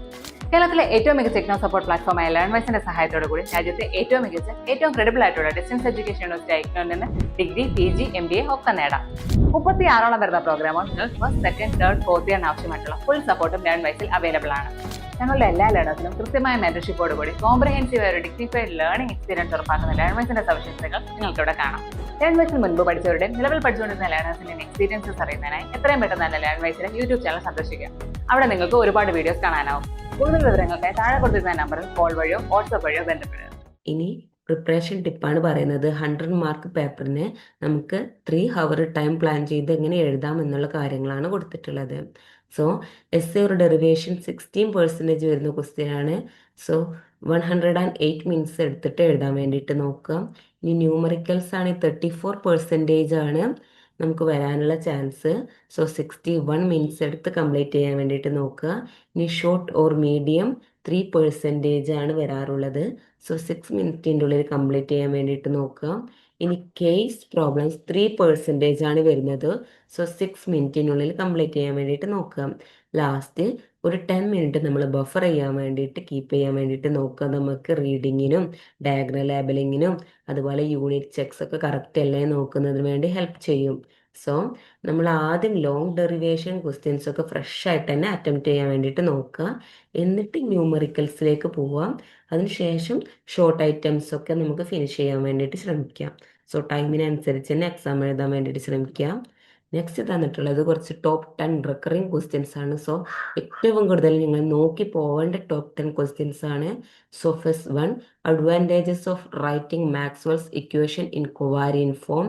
കേരളത്തിലെ ഏറ്റവും മികച്ച ഇഗ്നോ സപ്പോർട്ട് പ്ലാറ്റ്ഫോമായ ലേൺവൈസിന്റെ സഹായത്തോടു കൂടി രാജ്യത്തെ ഏറ്റവും മികച്ച ഏറ്റവും ക്രെഡിബിൾ ആയിട്ടുള്ള ഡിസ്റ്റൻസ് എഡ്യൂക്കേഷൻ യൂണിവേഴ്സിറ്റി ഇഗ്നോയിൽ നിന്ന് ഡിഗ്രി, PG, MBA ഒക്കെ നേടാം. 36ഓളം വരുന്ന പ്രോഗ്രാമുകൾ നിങ്ങൾക്ക് ഫസ്റ്റ്, സെക്കൻഡ്, തേർഡ്, ഫോർത്ത് ഇയറിന് ആവശ്യമായിട്ടുള്ള ഫുൾ സപ്പോർട്ടും ലേൺവൈസിൽ അവൈലബിൾ ആണ്. ഞങ്ങളുടെ എല്ലാ ലേണേഴ്സിനും കൃത്യമായ മെന്റർഷിപ്പോട് കൂടി കോംപ്രഹെൻസീവ് ഒരു ഡിഗ്നിഫൈഡ് ലേണിംഗ് എക്സ്പീരിയൻസ് ഉറപ്പാക്കുന്ന ലേൺവൈസിന്റെ സവിശേഷതകൾ നിങ്ങൾക്ക് ഇവിടെ കാണാം. ലേൺവൈസിൽ മുൻപ് പഠിച്ചവരുടെയും നിലവിൽ പഠിച്ചുകൊണ്ടിരുന്ന ലേണേഴ്സിന്റെയും എക്സ്പീരിയൻസസ് അറിയുന്നതിനായി എത്രയും പെട്ടെന്ന് തന്നെ ലേൺവൈസിലെ യൂട്യൂബ് ചാനൽ സന്ദർശിക്കുക. അവിടെ നിങ്ങൾക്ക് ഒരുപാട് വീഡിയോസ് കാണാനാവും. കൂടുതൽ വിവരങ്ങൾക്കായി താഴെ കൊടുത്തിരുന്ന നമ്പറിൽ കോൾ വഴിയോ വാട്സ്ആപ്പ് വഴിയോ ബന്ധപ്പെടുക. ഇനി പ്രിപ്പറേഷൻ ടിപ്പാണ് പറയുന്നത്. 100 മാർക്ക് പേപ്പറിന് നമുക്ക് 3 hour ടൈം പ്ലാൻ ചെയ്ത് എങ്ങനെ എഴുതാം എന്നുള്ള കാര്യങ്ങളാണ് കൊടുത്തിട്ടുള്ളത്. സോ എസ് എ ഒരു ഡെറിവേഷൻ 16% വരുന്ന ക്വസ്റ്റ്യൻ ആണ്. സോ 108 മിനിറ്റ്സ് എടുത്തിട്ട് എഴുതാൻ വേണ്ടിയിട്ട് നോക്കാം. ഇനി ന്യൂമറിക്കൽസ് ആണ് 34% ആണ് നമുക്ക് വരാനുള്ള ചാൻസ്. സോ 61 മിനിറ്റ്സ് എടുത്ത് കംപ്ലീറ്റ് ചെയ്യാൻ വേണ്ടിയിട്ട് നോക്കുക. ഇനി ഷോർട്ട് ഓർ മീഡിയം 3% ആണ് വരാറുള്ളത്. സോ 6 മിനിറ്റിൻ്റെ ഉള്ളിൽ കംപ്ലീറ്റ് ചെയ്യാൻ വേണ്ടിയിട്ട് നോക്കുക. ഇനി കേസ് പ്രോബ്ലംസ് 3% ആണ് വരുന്നത്. സോ 6 മിനിറ്റിനുള്ളിൽ കംപ്ലീറ്റ് ചെയ്യാൻ വേണ്ടിയിട്ട് നോക്കുക. ലാസ്റ്റ് ഒരു 10 മിനിറ്റ് നമ്മൾ ബഫർ ചെയ്യാൻ വേണ്ടിയിട്ട് കീപ്പ് ചെയ്യാൻ വേണ്ടിയിട്ട് നോക്കുക. നമുക്ക് റീഡിങ്ങിനും ഡയഗ്രം ലേബലിങ്ങിനും അതുപോലെ യൂണിറ്റ് ചെക്സ് ഒക്കെ കറക്റ്റ് അല്ലേ നോക്കുന്നതിന് വേണ്ടി ഹെൽപ്പ് ചെയ്യും. സോ നമ്മൾ ആദ്യം ലോങ് ഡെറിവേഷൻ ക്വസ്റ്റ്യൻസ് ഒക്കെ ഫ്രഷ് ആയിട്ട് തന്നെ അറ്റംപ്റ്റ് ചെയ്യാൻ വേണ്ടിയിട്ട് നോക്കുക. എന്നിട്ട് ന്യൂമറിക്കൽസിലേക്ക് പോവാം. അതിനുശേഷം ഷോർട്ട് ഐറ്റംസ് ഒക്കെ നമുക്ക് ഫിനിഷ് ചെയ്യാൻ വേണ്ടിയിട്ട് ശ്രമിക്കാം. സോ ടൈമിനനുസരിച്ച് തന്നെ എക്സാം എഴുതാൻ വേണ്ടിയിട്ട് ശ്രമിക്കാം. നെക്സ്റ്റ് തന്നിട്ടുള്ളത് കുറച്ച് ടോപ്പ് 10 റിക്കറിങ് ക്വസ്റ്റ്യൻസ് ആണ്. സോ ഏറ്റവും കൂടുതൽ നിങ്ങൾ നോക്കി പോവേണ്ട ടോപ്പ് 10 ക്വസ്റ്റ്യൻസ് ആണ്. So first one, advantages of writing Maxwell's equation in covariant form,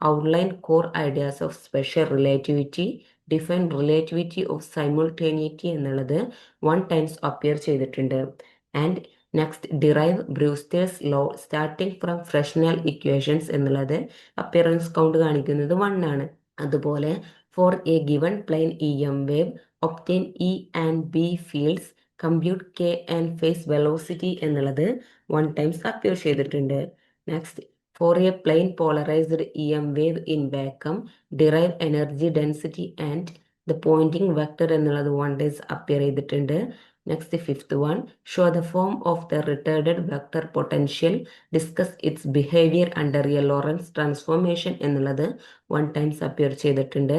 outline core ideas of special relativity, define relativity of simultaneity എന്നുള്ളത് 1 times അപ്പിയർ ചെയ്തിട്ടുണ്ട്. And next derive Brewster's law starting from Fresnel equations എന്നുള്ളത് appearance count കാണിക്കുന്നത് 1 ആണ്. അതുപോലെ for a given plane EM wave obtain E and B fields compute K and phase velocity എന്നുള്ളത് 1 times appear ചെയ്തിട്ടുണ്ട്. Next, for a plane polarised EM wave in vacuum derive energy density and the Poynting vector എന്നുള്ളത് 1 times appear ചെയ്തിട്ടുണ്ട്. Next, fifth one, show the form of the retarded vector potential, discuss its behaviour under a Lorentz transformation എന്നുള്ളത് 1 times appear ചെയ്തിട്ടുണ്ട്.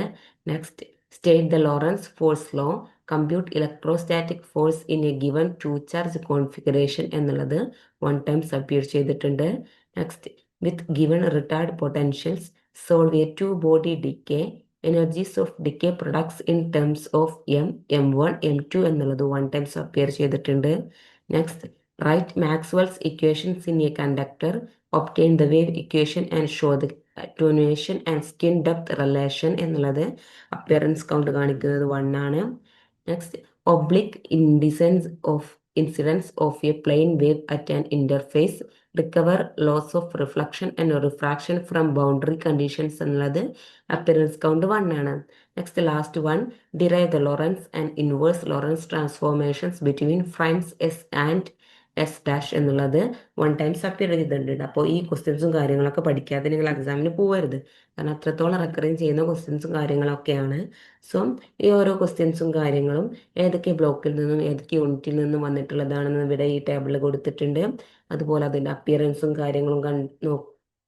Next, state the Lorentz force law, compute electrostatic force in a given two charge configuration എന്നുള്ളത് 1 times appear ചെയ്തിട്ടുണ്ട്. Next, with given retard potentials solve a two body decay, energies of decay products in terms of M1 M2 എന്നുള്ളത് 1 times appear ചെയ്തിട്ടുണ്ട്. Next, write Maxwell's equations in a conductor, obtain the wave equation and show the attenuation and skin depth relation എന്നുള്ളത് appearance count കാണിക്കുന്നത് 1 ആണ്. Next, oblique incidence of a plane wave at an interface, recover laws of reflection and refraction from boundary conditions എന്നുള്ളത് appearance count 1 ആണ്. Next, last one, derive the Lawrence and inverse Lawrence transformations between primes S and S dash എന്നുള്ളത് 1 times appear ചെയ്തിട്ടുണ്ട്. അപ്പോൾ ഈ ക്വസ്റ്റ്യൻസും കാര്യങ്ങളൊക്കെ പഠിക്കാതെ നിങ്ങൾ എക്സാമിന് പോകരുത്, കാരണം അത്രത്തോളം റെക്കറിങ് ചെയ്യുന്ന ക്വസ്റ്റ്യൻസും കാര്യങ്ങളൊക്കെയാണ്. സോ ഈ ഓരോ ക്വസ്റ്റ്യൻസും കാര്യങ്ങളും ഏതൊക്കെ ബ്ലോക്കിൽ നിന്നും ഏതൊക്കെ യൂണിറ്റിൽ നിന്നും വന്നിട്ടുള്ളതാണെന്ന് ഇവിടെ ഈ ടേബിളിൽ കൊടുത്തിട്ടുണ്ട്. അതുപോലെ അതിൻ്റെ അപ്പിയറൻസും കാര്യങ്ങളും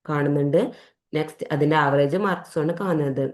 കാണുന്നുണ്ട്. നെക്സ്റ്റ്, അതിൻ്റെ ആവറേജ് മാർക്സുമാണ് കാണുന്നത്.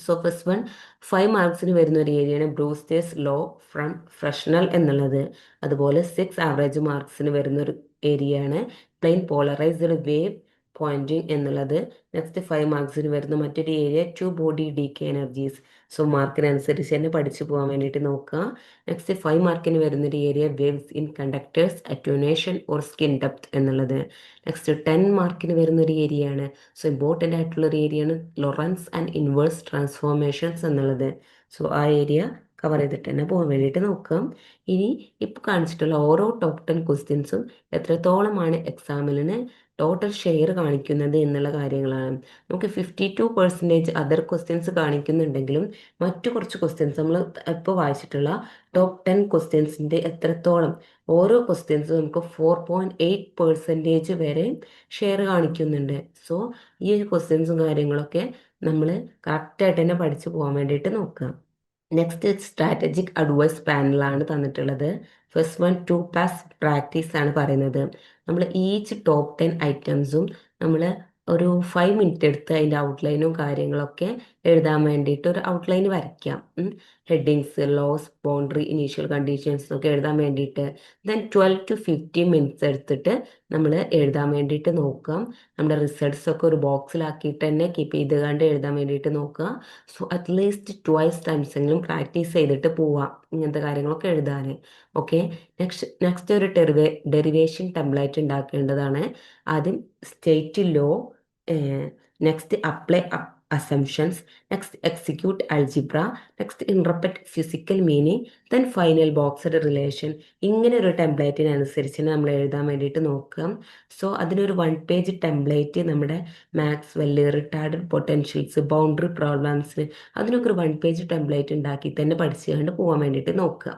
സോ ഫസ്റ്റ് വൺ 5 മാർക്സിന് വരുന്ന ഒരു ഏരിയയാണ് ബ്രൂസ്റ്റേഴ്സ് ലോ ഫ്രം ഫ്രഷ്നൽ എന്നുള്ളത്. അതുപോലെ 6 ആവറേജ് മാർക്സിന് വരുന്ന ഒരു ഏരിയയാണ് പ്ലെയിൻ പോളറൈസ്ഡ് വേവ് പോയിന്റിംഗ് എന്നുള്ളത്. നെക്സ്റ്റ് 5 മാർക്സിന് വരുന്ന മറ്റൊരു area two body decay energies. So മാർക്കിനനുസരിച്ച് തന്നെ പഠിച്ചു പോകാൻ വേണ്ടിയിട്ട് നോക്കുക. നെക്സ്റ്റ് 5 മാർക്കിന് വരുന്നൊരു area waves in conductors, attenuation or skin depth എന്നുള്ളത്. നെക്സ്റ്റ് 10 മാർക്കിന് വരുന്നൊരു ഏരിയയാണ്, സോ ഇമ്പോർട്ടൻ്റ് ആയിട്ടുള്ള ഒരു ഏരിയയാണ് ലൊറൻസ് ആൻഡ് ഇൻവേഴ്സ് ട്രാൻസ്ഫോർമേഷൻസ് എന്നുള്ളത്. സോ ആ ഏരിയ കവർ ചെയ്തിട്ട് തന്നെ പോകാൻ വേണ്ടിയിട്ട് നോക്കാം. ഇനി ഇപ്പോൾ കാണിച്ചിട്ടുള്ള ഓരോ ടോപ്പ് 10 ക്വസ്റ്റ്യൻസും എത്രത്തോളമാണ് എക്സാമിന് ടോട്ടൽ ഷെയർ കാണിക്കുന്നത് എന്നുള്ള കാര്യങ്ങളാണ്. നമുക്ക് 52% അതർ ക്വസ്റ്റ്യൻസ് കാണിക്കുന്നുണ്ടെങ്കിലും മറ്റു കുറച്ച് ക്വസ്റ്റ്യൻസ് നമ്മൾ ഇപ്പോൾ വായിച്ചിട്ടുള്ള ടോപ്പ് 10 ക്വസ്റ്റ്യൻസിൻ്റെ എത്രത്തോളം ഓരോ ക്വസ്റ്റ്യൻസും നമുക്ക് 4.8% വരെ ഷെയർ കാണിക്കുന്നുണ്ട്. സോ ഈ ഒരു ക്വസ്റ്റ്യൻസും കാര്യങ്ങളൊക്കെ നമ്മൾ കറക്റ്റായിട്ട് തന്നെ പഠിച്ചു പോകാൻ വേണ്ടിയിട്ട് നോക്കുക. നെക്സ്റ്റ്, സ്ട്രാറ്റജിക് അഡ്വൈസ് പാനലാണ് തന്നിട്ടുള്ളത്. ഫസ്റ്റ് വൺ, 2+ പ്രാക്ടീസ് ആണ് പറയുന്നത്. നമ്മൾ ഈച്ച് ടോപ്പ് 10 ഐറ്റംസും നമ്മൾ ഒരു 5 മിനിറ്റ് എടുത്ത് അതിൻ്റെ ഔട്ട്ലൈനും കാര്യങ്ങളൊക്കെ എഴുതാൻ വേണ്ടിയിട്ട് ഒരു ഔട്ട്ലൈൻ വരയ്ക്കാം. Headings, laws, boundary, initial conditions ഒക്കെ എഴുതാൻ വേണ്ടിയിട്ട്. ദെൻ 12 to 15 മിനിറ്റ്സ് എടുത്തിട്ട് നമ്മൾ എഴുതാൻ വേണ്ടിയിട്ട് നോക്കാം. നമ്മുടെ റിസൾട്ട്സ് ഒക്കെ ഒരു ബോക്സിലാക്കിയിട്ട് തന്നെ കീപ്പ് ചെയ്ത് കണ്ട് എഴുതാൻ വേണ്ടിയിട്ട് നോക്കുക. സോ അറ്റ്ലീസ്റ്റ് 2 ടൈംസ് എങ്കിലും പ്രാക്ടീസ് ചെയ്തിട്ട് പോവാം ഇങ്ങനത്തെ കാര്യങ്ങളൊക്കെ എഴുതാൻ. ഓക്കെ, നെക്സ്റ്റ് ഒരു ഡെറിവേഷൻ ടെംപ്ലേറ്റ് ഉണ്ടാക്കേണ്ടതാണ്. ആദ്യം state law, next apply assumptions, next execute algebra, next interpret physical meaning, then final boxed relation. ഇങ്ങനെ ഒരു ടെംപ്ലേറ്റിനനുസരിച്ച് നമ്മൾ എഴുതാൻ വേണ്ടിയിട്ട് നോക്കാം. സോ അതിനൊരു 1 പേജ് ടെംപ്ലേറ്റ് നമ്മുടെ Maxwell, retarded potentials, boundary problems, അതിനൊക്കെ ഒരു 1 പേജ് ടെംപ്ലേറ്റ് ഉണ്ടാക്കി തന്നെ പഠിച്ചുകൊണ്ട് പോകാൻ വേണ്ടിയിട്ട് നോക്കുക.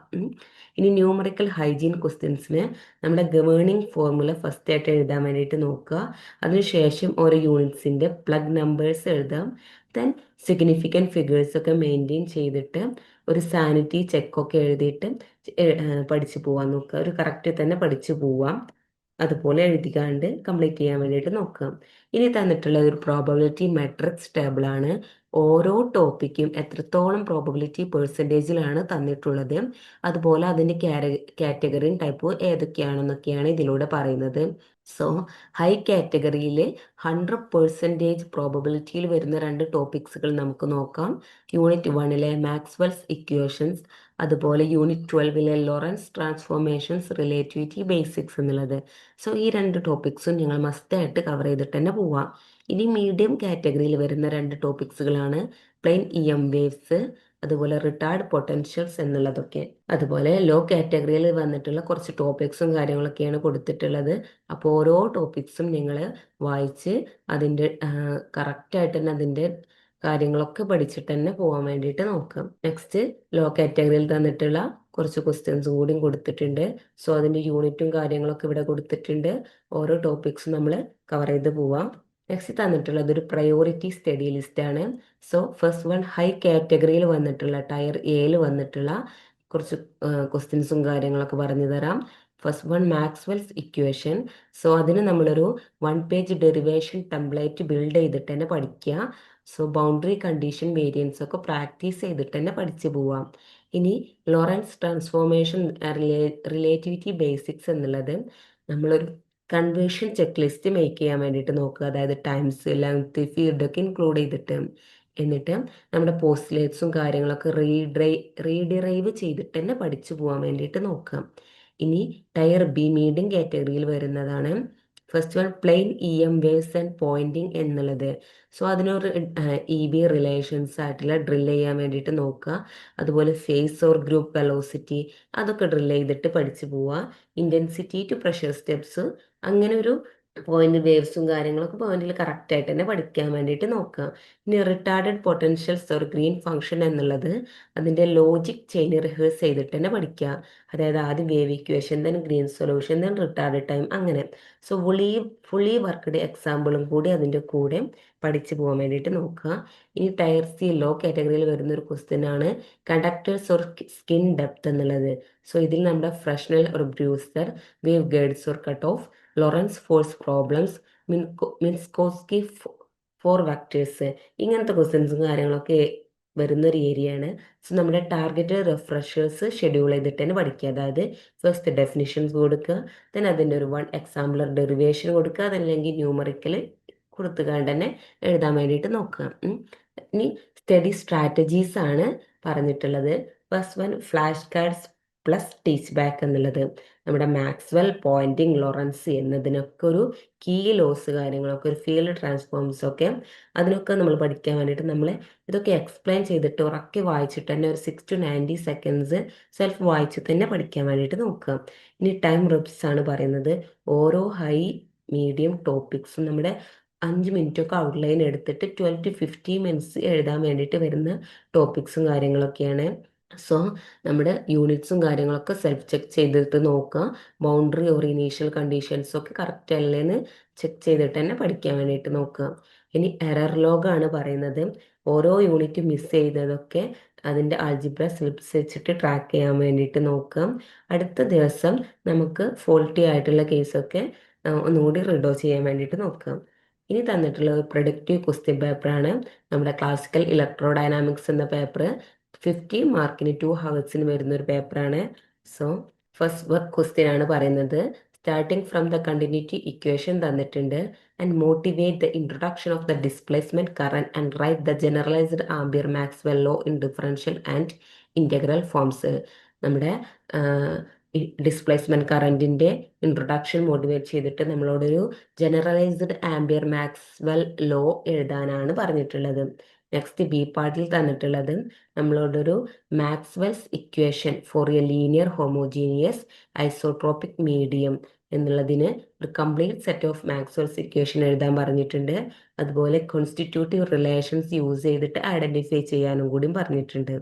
ഇനി ന്യൂമറിക്കൽ ഹൈജീൻ ക്വസ്റ്റ്യൻസിന് നമ്മുടെ ഗവേണിംഗ് ഫോർമുല ഫസ്റ്റ് ആയിട്ട് എഴുതാൻ വേണ്ടിയിട്ട് നോക്കുക. അതിനുശേഷം ഓരോ യൂണിറ്റ്സിൻ്റെ പ്ലഗ് നമ്പേഴ്സ് എഴുതാം. ദെൻ സിഗ്നിഫിക്കൻറ്റ് ഫിഗേഴ്സ് ഒക്കെ മെയിൻറ്റെയിൻ ചെയ്തിട്ട് ഒരു സാനിറ്റി ചെക്കൊക്കെ എഴുതിയിട്ട് പഠിച്ചു പോകാൻ നോക്കുക. ഒരു കറക്റ്റ് തന്നെ പഠിച്ചു പോവാം. അതുപോലെ എഴുതിക്കാണ്ട് കംപ്ലീറ്റ് ചെയ്യാൻ വേണ്ടിയിട്ട് നോക്കാം. ഇനി തന്നിട്ടുള്ള ഒരു പ്രോബബിലിറ്റി മെട്രിക്സ് ടേബിളാണ്. ഓരോ ടോപ്പിക്കും എത്രത്തോളം പ്രോബബിലിറ്റി പെർസെൻറ്റേജിലാണ് തന്നിട്ടുള്ളത്, അതുപോലെ അതിൻ്റെ കാറ്റഗറിയും ടൈപ്പും ഏതൊക്കെയാണെന്നൊക്കെയാണ് ഇതിലൂടെ പറയുന്നത്. സോ ഹൈ കാറ്റഗറിയിൽ 100% പ്രോബബിലിറ്റിയിൽ വരുന്ന 2 ടോപ്പിക്സുകൾ നമുക്ക് നോക്കാം. യൂണിറ്റ് 1 മാക്സ്വെൽസ് ഇക്വേഷൻസ്, അതുപോലെ unit 12 Lawrence transformations, relativity basics എന്നുള്ളത്. സോ ഈ 2 ടോപ്പിക്സും നിങ്ങൾ മസ്റ്റായിട്ട് കവർ ചെയ്തിട്ട് തന്നെ പോവാം. ഇനി മീഡിയം കാറ്റഗറിയിൽ വരുന്ന 2 ടോപ്പിക്സുകളാണ് പ്ലെയിൻ EM വേവ്സ്, അതുപോലെ റിട്ടാർഡ് പൊട്ടൻഷ്യൽസ് എന്നുള്ളതൊക്കെ. അതുപോലെ ലോ കാറ്റഗറിയിൽ വന്നിട്ടുള്ള കുറച്ച് ടോപ്പിക്സും കാര്യങ്ങളൊക്കെയാണ് കൊടുത്തിട്ടുള്ളത്. അപ്പോൾ ഓരോ ടോപ്പിക്സും നിങ്ങൾ വായിച്ച് അതിൻ്റെ കറക്റ്റായിട്ട് തന്നെ അതിൻ്റെ കാര്യങ്ങളൊക്കെ പഠിച്ചിട്ട് തന്നെ പോകാൻ വേണ്ടിയിട്ട് നോക്കാം. നെക്സ്റ്റ്, ലോ കാറ്റഗറിയിൽ തന്നിട്ടുള്ള കുറച്ച് ക്വസ്റ്റ്യൻസും കൂടിയും കൊടുത്തിട്ടുണ്ട്. സോ അതിൻ്റെ യൂണിറ്റും കാര്യങ്ങളൊക്കെ ഇവിടെ കൊടുത്തിട്ടുണ്ട്. ഓരോ ടോപ്പിക്സും നമ്മൾ കവർ ചെയ്ത് പോവാം. നെക്സ്റ്റ് തന്നിട്ടുള്ളത് ഒരു പ്രയോറിറ്റി സ്റ്റഡി ലിസ്റ്റ് ആണ്. സോ ഫസ്റ്റ് വൺ ഹൈ കാറ്റഗറിയിൽ വന്നിട്ടുള്ള ടയർ എയിൽ വന്നിട്ടുള്ള കുറച്ച് ക്വസ്റ്റ്യൻസും കാര്യങ്ങളൊക്കെ പറഞ്ഞു തരാം. First one Maxwell's equation. So അതിന് നമ്മളൊരു 1 പേജ് ഡെറിവേഷൻ ടെംപ്ലേറ്റ് ബിൽഡ് ചെയ്തിട്ട് തന്നെ പഠിക്കുക. സോ ബൗണ്ടറി കണ്ടീഷൻ വേരിയൻസ് ഒക്കെ പ്രാക്ടീസ് ചെയ്തിട്ട് തന്നെ പഠിച്ചു പോവാം. ഇനി ലോറൻസ് ട്രാൻസ്ഫോർമേഷൻ റിലേറ്റിവിറ്റി ബേസിക്സ് എന്നുള്ളത് നമ്മളൊരു കൺവേർഷൻ ചെക്ക് ലിസ്റ്റ് മേക്ക് ചെയ്യാൻ വേണ്ടിയിട്ട് നോക്കുക. അതായത് ടൈംസ്, ലെങ്ത്, ഫീൽഡ് ഒക്കെ ഇൻക്ലൂഡ് ചെയ്തിട്ട്. എന്നിട്ട് നമ്മുടെ പോസ്റ്റ്ലേറ്റ്സും കാര്യങ്ങളൊക്കെ റീഡിറൈവ് ചെയ്തിട്ട് തന്നെ പഠിച്ചു പോകാൻ വേണ്ടിയിട്ട് നോക്കാം. ഇനി ടയർ ബി മീഡിയം കാറ്റഗറിയിൽ വരുന്നതാണ് first one plane EM waves and Poynting എന്നുള്ളത്. സോ അതിനൊരു EB റിലേഷൻസ് ആയിട്ടുള്ള ഡ്രിൽ ചെയ്യാൻ വേണ്ടിയിട്ട് നോക്കുക. അതുപോലെ ഫേസ് ഓർ ഗ്രൂപ്പ് വെലോസിറ്റി അതൊക്കെ ഡ്രിൽ ചെയ്തിട്ട് പഠിച്ചു പോവുക. ഇൻറ്റൻസിറ്റി ടു പ്രഷർ സ്റ്റെപ്സ് അങ്ങനെ ഒരു പോയിന്റ് വേവ്സും കാര്യങ്ങളൊക്കെ പോയിന്റിൽ കറക്റ്റ് ആയിട്ട് തന്നെ പഠിക്കാൻ വേണ്ടിയിട്ട് നോക്കുക. ഇനി retarded potentials or green function എന്നുള്ളത് അതിൻ്റെ ലോജിക് ചെയിൻ റിഹേഴ്സ് ചെയ്തിട്ട് തന്നെ പഠിക്കുക. അതായത് ആദ്യം wave equation, then green solution, then retarded time അങ്ങനെ. സോ ഫുള്ളി വർക്ക്ഡ് എക്സാമ്പിളും കൂടി അതിൻ്റെ കൂടെ പഠിച്ചു പോകാൻ വേണ്ടിയിട്ട് നോക്കുക. ഇനി ടയർ സി ലോ കാറ്റഗറിയിൽ വരുന്ന ഒരു ക്വസ്റ്റ്യൻ ആണ് കണ്ടക്ടേഴ്സ് ഓർ സ്കിൻ ഡെപ്ത് എന്നുള്ളത്. സോ ഇതിൽ നമ്മുടെ ഫ്രഷ്നൽ ഒരു Brewster, wave guides or cut off, Lorentz force problems, Minkowski four vectors ഇങ്ങനത്തെ ക്വസ്റ്റ്യൻസും കാര്യങ്ങളൊക്കെ വരുന്ന ഒരു ഏരിയയാണ്. സോ നമ്മുടെ ടാർഗറ്റ് റിഫ്രഷേഴ്സ് ഷെഡ്യൂൾ ചെയ്തിട്ട് തന്നെ പഠിക്കുക. അതായത് ഫസ്റ്റ് ഡെഫിനിഷൻസ് കൊടുക്കുക, ദെൻ അതിൻ്റെ ഒരു 1 എക്സാമ്പിളർ ഡെറിവേഷൻ കൊടുക്കുക, അതല്ലെങ്കിൽ ന്യൂമറിക്കൽ കൊടുത്തുകൊണ്ട് തന്നെ എഴുതാൻ വേണ്ടിയിട്ട് നോക്കുക. ഇനി സ്റ്റഡി സ്ട്രാറ്റജീസ് ആണ് പറഞ്ഞിട്ടുള്ളത്. First one flash cards plus teach back എന്നുള്ളത്. നമ്മുടെ മാക്സ്വെൽ, പോയിന്റിങ്, ലോറൻസ് എന്നതിനൊക്കെ ഒരു കീ ലോസ് കാര്യങ്ങളൊക്കെ ഒരു ഫീൽഡ് ട്രാൻസ്ഫോംസ് ഒക്കെ അതിനൊക്കെ നമ്മൾ പഠിക്കാൻ വേണ്ടിയിട്ട് നമ്മൾ ഇതൊക്കെ എക്സ്പ്ലെയിൻ ചെയ്തിട്ട് ഉറക്കെ വായിച്ചിട്ട് തന്നെ ഒരു 6 to 90 സെക്കൻഡ്സ് സെൽഫ് വായിച്ചിട്ട് തന്നെ പഠിക്കാൻ വേണ്ടിയിട്ട് നോക്കുക. ഇനി ടൈം റിപ്സ് ആണ് പറയുന്നത്. ഓരോ ഹൈ മീഡിയം ടോപ്പിക്സും നമ്മുടെ 5 മിനിറ്റൊക്കെ ഔട്ട്ലൈൻ എടുത്തിട്ട് 12 to 15 മിനിറ്റ്സ് എഴുതാൻ വേണ്ടിയിട്ട് വരുന്ന ടോപ്പിക്സും കാര്യങ്ങളൊക്കെയാണ്. സോ നമ്മുടെ യൂണിറ്റ്സും കാര്യങ്ങളൊക്കെ സെൽഫ് ചെക്ക് ചെയ്തിട്ട് നോക്കുക. ബൗണ്ടറി ഓർ ഇനീഷ്യൽ കണ്ടീഷൻസ് ഒക്കെ കറക്റ്റ് അല്ലേന്ന് ചെക്ക് ചെയ്തിട്ട് തന്നെ പഠിക്കാൻ വേണ്ടിയിട്ട് നോക്കുക. ഇനി എറർ ലോഗ് ആണ് പറയുന്നത്. ഓരോ യൂണിറ്റ് മിസ് ചെയ്തതൊക്കെ അതിൻ്റെ ആൾജിബ്ര സ്ലിപ്സ് വെച്ചിട്ട് ട്രാക്ക് ചെയ്യാൻ വേണ്ടിയിട്ട് നോക്കുക. അടുത്ത ദിവസം നമുക്ക് ഫോൾട്ടി ആയിട്ടുള്ള കേസൊക്കെ ഒന്നുകൂടി റിഡോ ചെയ്യാൻ വേണ്ടിയിട്ട് നോക്കുക. ഇനി തന്നിട്ടുള്ള ഒരു പ്രൊഡക്റ്റീവ് ക്വസ്റ്റ്യൻ പേപ്പറാണ് നമ്മുടെ ക്ലാസിക്കൽ ഇലക്ട്രോ ഡൈനാമിക്സ് എന്ന പേപ്പർ. 50 മാർക്കിന് 2 ഹവേഴ്സിന് വരുന്ന ഒരു പേപ്പറാണ്. സോ ഫസ്റ്റ് വർക്ക് ക്വസ്റ്റ്യൻ ആണ് പറയുന്നത്. Starting from the continuity equation തന്നിട്ടുണ്ട് and motivate the introduction of the displacement current and write the generalised Ampere Maxwell law in differential and integral forms. നമ്മുടെ displacement കറന്റിന്റെ introduction motivate ചെയ്തിട്ട് നമ്മളോടൊരു generalised Ampere Maxwell law എഴുതാനാണ് പറഞ്ഞിട്ടുള്ളത്. Next B പാർട്ടിൽ തന്നിട്ടുള്ളത് നമ്മളോടൊരു Maxwell's equation for a linear homogeneous isotropic medium എന്നുള്ളതിന് ഒരു complete set of Maxwell's equation എഴുതാൻ പറഞ്ഞിട്ടുണ്ട്. അതുപോലെ കോൺസ്റ്റിറ്റ്യൂട്ടീവ് റിലേഷൻസ് യൂസ് ചെയ്തിട്ട് ഐഡന്റിഫൈ ചെയ്യാനും കൂടി പറഞ്ഞിട്ടുണ്ട്.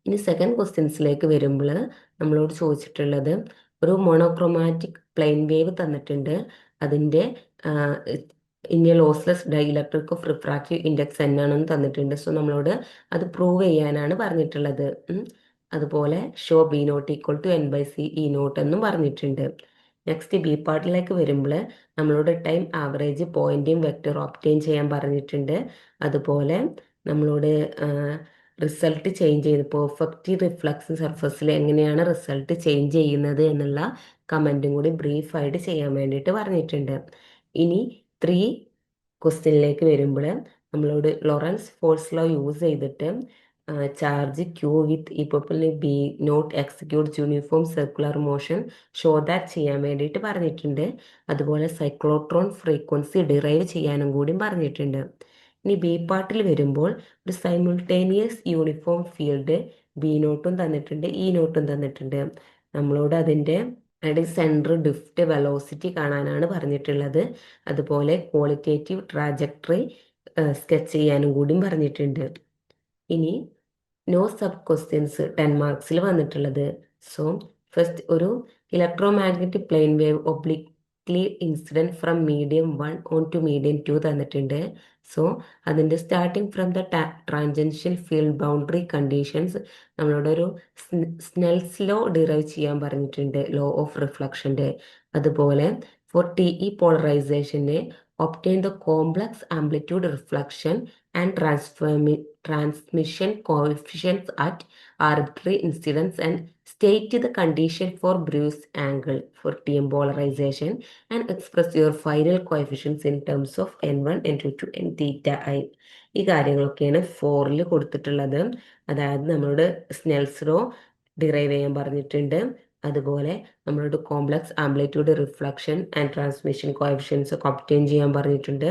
ഇനി സെക്കൻഡ് ക്വസ്റ്റ്യൻസിലേക്ക് വരുമ്പോൾ നമ്മളോട് ചോദിച്ചിട്ടുള്ളത് ഒരു മോണോക്രോമാറ്റിക് പ്ലെയിൻ വേവ് തന്നിട്ടുണ്ട്. അതിൻ്റെ in a lossless dielectric of refractive index എന്നാണെന്ന് തന്നിട്ടുണ്ട്. സോ നമ്മളോട് അത് പ്രൂവ് ചെയ്യാനാണ് പറഞ്ഞിട്ടുള്ളത്. അതുപോലെ show B not equal to N/C E not എന്നും പറഞ്ഞിട്ടുണ്ട്. നെക്സ്റ്റ് ബി പാർട്ടിലേക്ക് വരുമ്പോൾ നമ്മളോട് time average Poynting vector obtain ചെയ്യാൻ പറഞ്ഞിട്ടുണ്ട്. അതുപോലെ നമ്മളോട് റിസൾട്ട് ചേഞ്ച് ചെയ്ത് പെർഫെക്റ്റ് റിഫ്ലക്സ് സർഫസിൽ എങ്ങനെയാണ് റിസൾട്ട് ചേഞ്ച് ചെയ്യുന്നത് എന്നുള്ള കമൻറ്റും കൂടി ബ്രീഫായിട്ട് ചെയ്യാൻ വേണ്ടിയിട്ട് പറഞ്ഞിട്ടുണ്ട്. ഇനി 3 ക്വസ്റ്റ്യനിലേക്ക് വരുമ്പോൾ നമ്മളോട് ലോറൻസ് ഫോഴ്സ് ലോ യൂസ് ചെയ്തിട്ട് charge Q with equal B not execute uniform circular motion show that ചെയ്യാൻ വേണ്ടിയിട്ട് പറഞ്ഞിട്ടുണ്ട്. അതുപോലെ സൈക്ലോട്രോൺ ഫ്രീക്വൻസി ഡിറൈവ് ചെയ്യാനും കൂടി പറഞ്ഞിട്ടുണ്ട്. ഇനി ബി പാർട്ടിൽ വരുമ്പോൾ ഒരു സൈമിൾട്ടേനിയസ് യൂണിഫോം ഫീൽഡ് ബി നോട്ടും തന്നിട്ടുണ്ട്, ഇ നോട്ടും തന്നിട്ടുണ്ട്. നമ്മളോട് അതിൻ്റെ സെൻറ്റർ ഡിഫ്റ്റ് വെലോസിറ്റി കാണാനാണ് പറഞ്ഞിട്ടുള്ളത്. അതുപോലെ ക്വാളിറ്റേറ്റീവ് ട്രാജക്ടറി സ്കെച്ച് ചെയ്യാനും കൂടി പറഞ്ഞിട്ടുണ്ട്. ഇനി നോ സബ് ക്വസ്റ്റ്യൻസ് 10 മാർക്സിൽ വന്നിട്ടുള്ളത്. സോ ഫസ്റ്റ് ഒരു electromagnetic plane wave obliquely incident from medium 1 on two medium 2 തന്നിട്ടുണ്ട്. സോ അതിൻ്റെ starting from the tangential field boundary conditions നമ്മളോട് ഒരു സ്നെൽസ് ലോ ഡിറൈവ് ചെയ്യാൻ പറഞ്ഞിട്ടുണ്ട്, ലോ ഓഫ് റിഫ്ലക്ഷൻ്റെ. അതുപോലെ ഫോർ TE പോളറൈസേഷന് obtain the complex amplitude reflection and transmission coefficients at arbitrary incidence and state the condition for Bruce angle for TM polarization and express your final coefficients in terms of n1, n2, n theta I. ഈ കാര്യങ്ങളൊക്കെയാണ് 4ൽ കൊടുത്തിട്ടുള്ളത്. അതായത് നമ്മളോട് Snell's law derive ചെയ്യാൻ പറഞ്ഞിട്ടുണ്ട്. അതുപോലെ നമ്മളോട് complex amplitude reflection and transmission coefficients ഒക്കെ ഒബ്റ്റെയിൻ ചെയ്യാൻ പറഞ്ഞിട്ടുണ്ട്.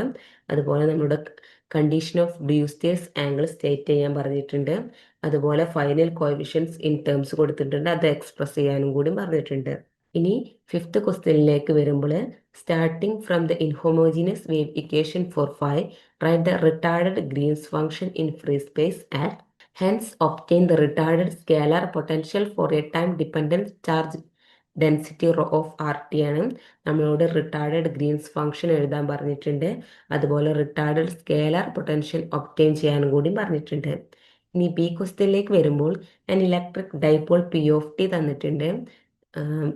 അതുപോലെ നമ്മുടെ condition of Brewster's angle state ചെയ്യാൻ പറഞ്ഞിട്ടുണ്ട്. അതുപോലെ ഫൈനൽ കോഎഫിഷ്യൻസ് ഇൻ ടേംസ് കൊടുത്തിട്ടുണ്ട്, അത് എക്സ്പ്രസ് ചെയ്യാനും കൂടി പറഞ്ഞിട്ടുണ്ട്. ഇനി 5th ക്വസ്റ്റ്യനിലേക്ക് വരുമ്പോൾ starting from the inhomogeneous wave equation for 5 write the retarded Green's function in free space at hence obtain the retarded scalar potential for a time dependent charge density of RT ആണ്. നമ്മളോട് retarded Green's function എഴുതാൻ പറഞ്ഞിട്ടുണ്ട്. അതുപോലെ retarded scalar potential obtain ചെയ്യാനും കൂടി പറഞ്ഞിട്ടുണ്ട്. ഇനി B ക്വസ്റ്റ്യനിലേക്ക് വരുമ്പോൾ an electric dipole P of T തന്നിട്ടുണ്ട്.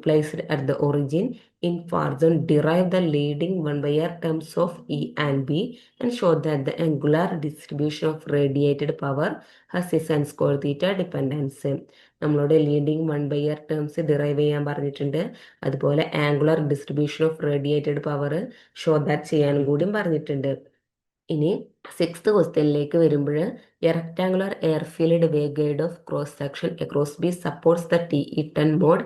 Placed at the origin in far zone, derive the leading 1/r terms of E and B and show that the angular distribution of radiated power has a sin square theta dependence. നമ്മളോട് leading 1/r terms derive ചെയ്യാൻ പറഞ്ഞിട്ടുണ്ട്. അതുപോലെ angular distribution of radiated power show that ചെയ്യാനും കൂടിയും പറഞ്ഞിട്ടുണ്ട്. ഇനി 6th ക്വസ്റ്റ്യനിലേക്ക് വരുമ്പോൾ a rectangular air filled waveguide of cross section across B supports the TE10 mode,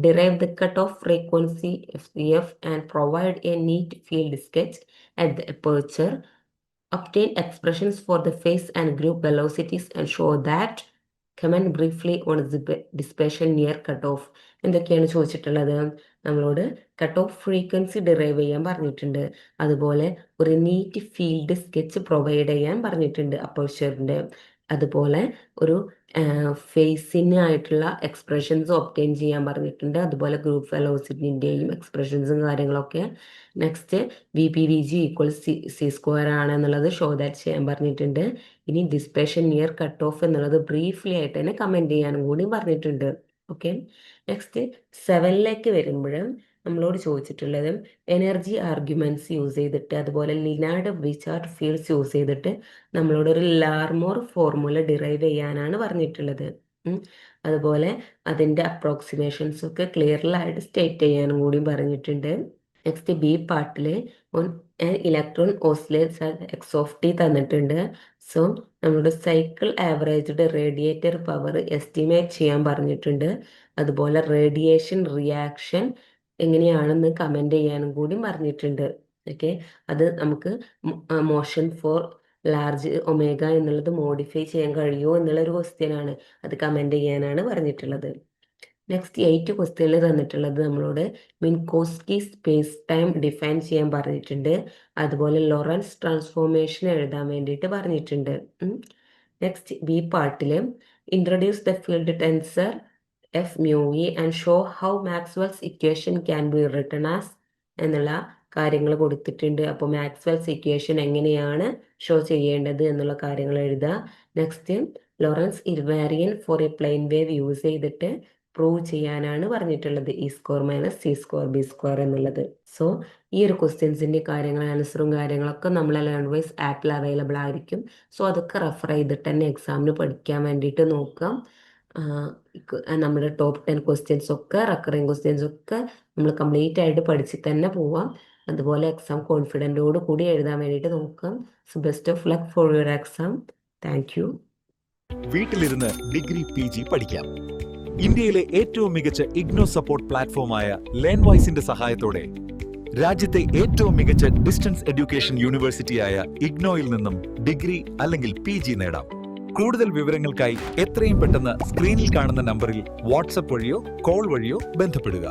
derive the cut off frequency FCF and provide a neat field sketch at the aperture, obtain expressions for the phase and group velocities and show that. Comment briefly on dispersion near cutoff. എന്തൊക്കെയാണ് ചോദിച്ചിട്ടുള്ളത്? നമ്മളോട് cut off frequency derive ചെയ്യാൻ പറഞ്ഞിട്ടുണ്ട്. അതുപോലെ ഒരു NEET field sketch provide ചെയ്യാൻ പറഞ്ഞിട്ടുണ്ട് അപ്പർച്ചറിൻ്റെ. അതുപോലെ ഒരു ഫേസിനായിട്ടുള്ള എക്സ്പ്രഷൻസ് ഒബ്റ്റെയിൻ ചെയ്യാൻ പറഞ്ഞിട്ടുണ്ട്. അതുപോലെ ഗ്രൂപ്പ് വെലോസിറ്റിൻ്റെയും എക്സ്പ്രഷൻസും കാര്യങ്ങളൊക്കെ. നെക്സ്റ്റ് VPVG ഈക്വൽ C² ആണെന്നുള്ളത് ഷോ ദാറ്റ് ചെയ്യാൻ പറഞ്ഞിട്ടുണ്ട്. ഇനി ഡിസ്പേഷൻ നിയർ കട്ട് ഓഫ് എന്നുള്ളത് ബ്രീഫ്ലി ആയിട്ട് തന്നെ കമൻറ്റ് ചെയ്യാനും കൂടി പറഞ്ഞിട്ടുണ്ട്. ഓക്കെ, നെക്സ്റ്റ് 7ലേക്ക് വരുമ്പോൾ നമ്മളോട് ചോദിച്ചിട്ടുള്ളത് എനർജി ആർഗ്യുമെൻറ്റ്സ് യൂസ് ചെയ്തിട്ട് അതുപോലെ ലിനാർഡ് വിചാർഡ് ഫീൽഡ്സ് യൂസ് ചെയ്തിട്ട് നമ്മളോട് ഒരു ലാർമോർ ഫോർമുല ഡിറൈവ് ചെയ്യാനാണ് പറഞ്ഞിട്ടുള്ളത്. അതുപോലെ അതിൻ്റെ അപ്രോക്സിമേഷൻസ് ഒക്കെ ക്ലിയർലായിട്ട് സ്റ്റേറ്റ് ചെയ്യാനും കൂടി പറഞ്ഞിട്ടുണ്ട്. നെക്സ്റ്റ് B പാർട്ടിൽ electron oscillates X of T തന്നിട്ടുണ്ട്. സോ നമ്മുടെ cycle averaged radiator power estimate ചെയ്യാൻ പറഞ്ഞിട്ടുണ്ട്. അതുപോലെ റേഡിയേഷൻ റിയാക്ഷൻ എങ്ങനെയാണെന്ന് കമൻറ്റ് ചെയ്യാനും കൂടി പറഞ്ഞിട്ടുണ്ട്. ഓക്കെ, അത് നമുക്ക് മോഷൻ ഫോർ ലാർജ് ഒമേഗ എന്നുള്ളത് മോഡിഫൈ ചെയ്യാൻ കഴിയുമോ എന്നുള്ളൊരു ക്വസ്റ്റ്യനാണ്, അത് കമൻറ്റ് ചെയ്യാനാണ് പറഞ്ഞിട്ടുള്ളത്. നെക്സ്റ്റ് 8 ക്വസ്റ്റ്യനിൽ തന്നിട്ടുള്ളത് നമ്മളോട് മിൻകോസ്കി സ്പേസ് ടൈം ഡിഫൈൻ ചെയ്യാൻ പറഞ്ഞിട്ടുണ്ട്. അതുപോലെ ലോറൻസ് ട്രാൻസ്ഫോർമേഷൻ എഴുതാൻ വേണ്ടിയിട്ട് പറഞ്ഞിട്ടുണ്ട്. നെക്സ്റ്റ് B പാർട്ടിൽ introduce the field tensor F mu E and show how Maxwell's equation can be written as എന്നുള്ള കാര്യങ്ങൾ കൊടുത്തിട്ടുണ്ട്. അപ്പോൾ മാക്സ്വെൽസ് ഇക്വേഷൻ എങ്ങനെയാണ് ഷോ ചെയ്യേണ്ടത് എന്നുള്ള കാര്യങ്ങൾ എഴുതുക. Next Lorentz invariance for a plane wave use ചെയ്തിട്ട് പ്രൂവ് ചെയ്യാനാണ് പറഞ്ഞിട്ടുള്ളത് E² - C² B² എന്നുള്ളത്. സോ ഈ ഒരു ക്വസ്റ്റ്യൻസിൻ്റെ കാര്യങ്ങൾ ആൻസറും കാര്യങ്ങളൊക്കെ നമ്മളെ ലേൺവൈസ് ആപ്പിൽ അവൈലബിൾ ആയിരിക്കും. സോ അതൊക്കെ റെഫർ ചെയ്തിട്ട് തന്നെ എക്സാമിന് പഠിക്കാൻ വേണ്ടിയിട്ട് നോക്കാം. നമ്മുടെ ടോപ്പ് 10 ക്വസ്റ്റ്യൻസ് ഒക്കെ റെക്കറിങ് ക്വസ്റ്റ്യൻസ് ഒക്കെ നമ്മൾ കംപ്ലീറ്റ് ആയിട്ട് പഠിച്ചിട്ട് തന്നെ പോവാം. അതുപോലെ എക്സാം കോൺഫിഡൻറ്റോട് കൂടി എഴുതാൻ വേണ്ടിയിട്ട് നോക്കാം. So best of luck for your exam. Thank you. വീട്ടിലിരുന്ന് ഡിഗ്രി PG പഠിക്കാം. ഇന്ത്യയിലെ ഏറ്റവും മികച്ച ഇഗ്നോ സപ്പോർട്ട് പ്ലാറ്റ്ഫോമായ ലേൺവൈസിന്റെ സഹായത്തോടെ രാജ്യത്തെ ഏറ്റവും മികച്ച ഡിസ്റ്റൻസ് എഡ്യൂക്കേഷൻ യൂണിവേഴ്സിറ്റിയായ ഇഗ്നോയിൽ നിന്നും ഡിഗ്രി അല്ലെങ്കിൽ PG നേടാം. കൂടുതൽ വിവരങ്ങൾക്കായി എത്രയും പെട്ടെന്ന് സ്ക്രീനിൽ കാണുന്ന നമ്പറിൽ വാട്സ്ആപ്പ് വഴിയോ കോൾ വഴിയോ ബന്ധപ്പെടുക.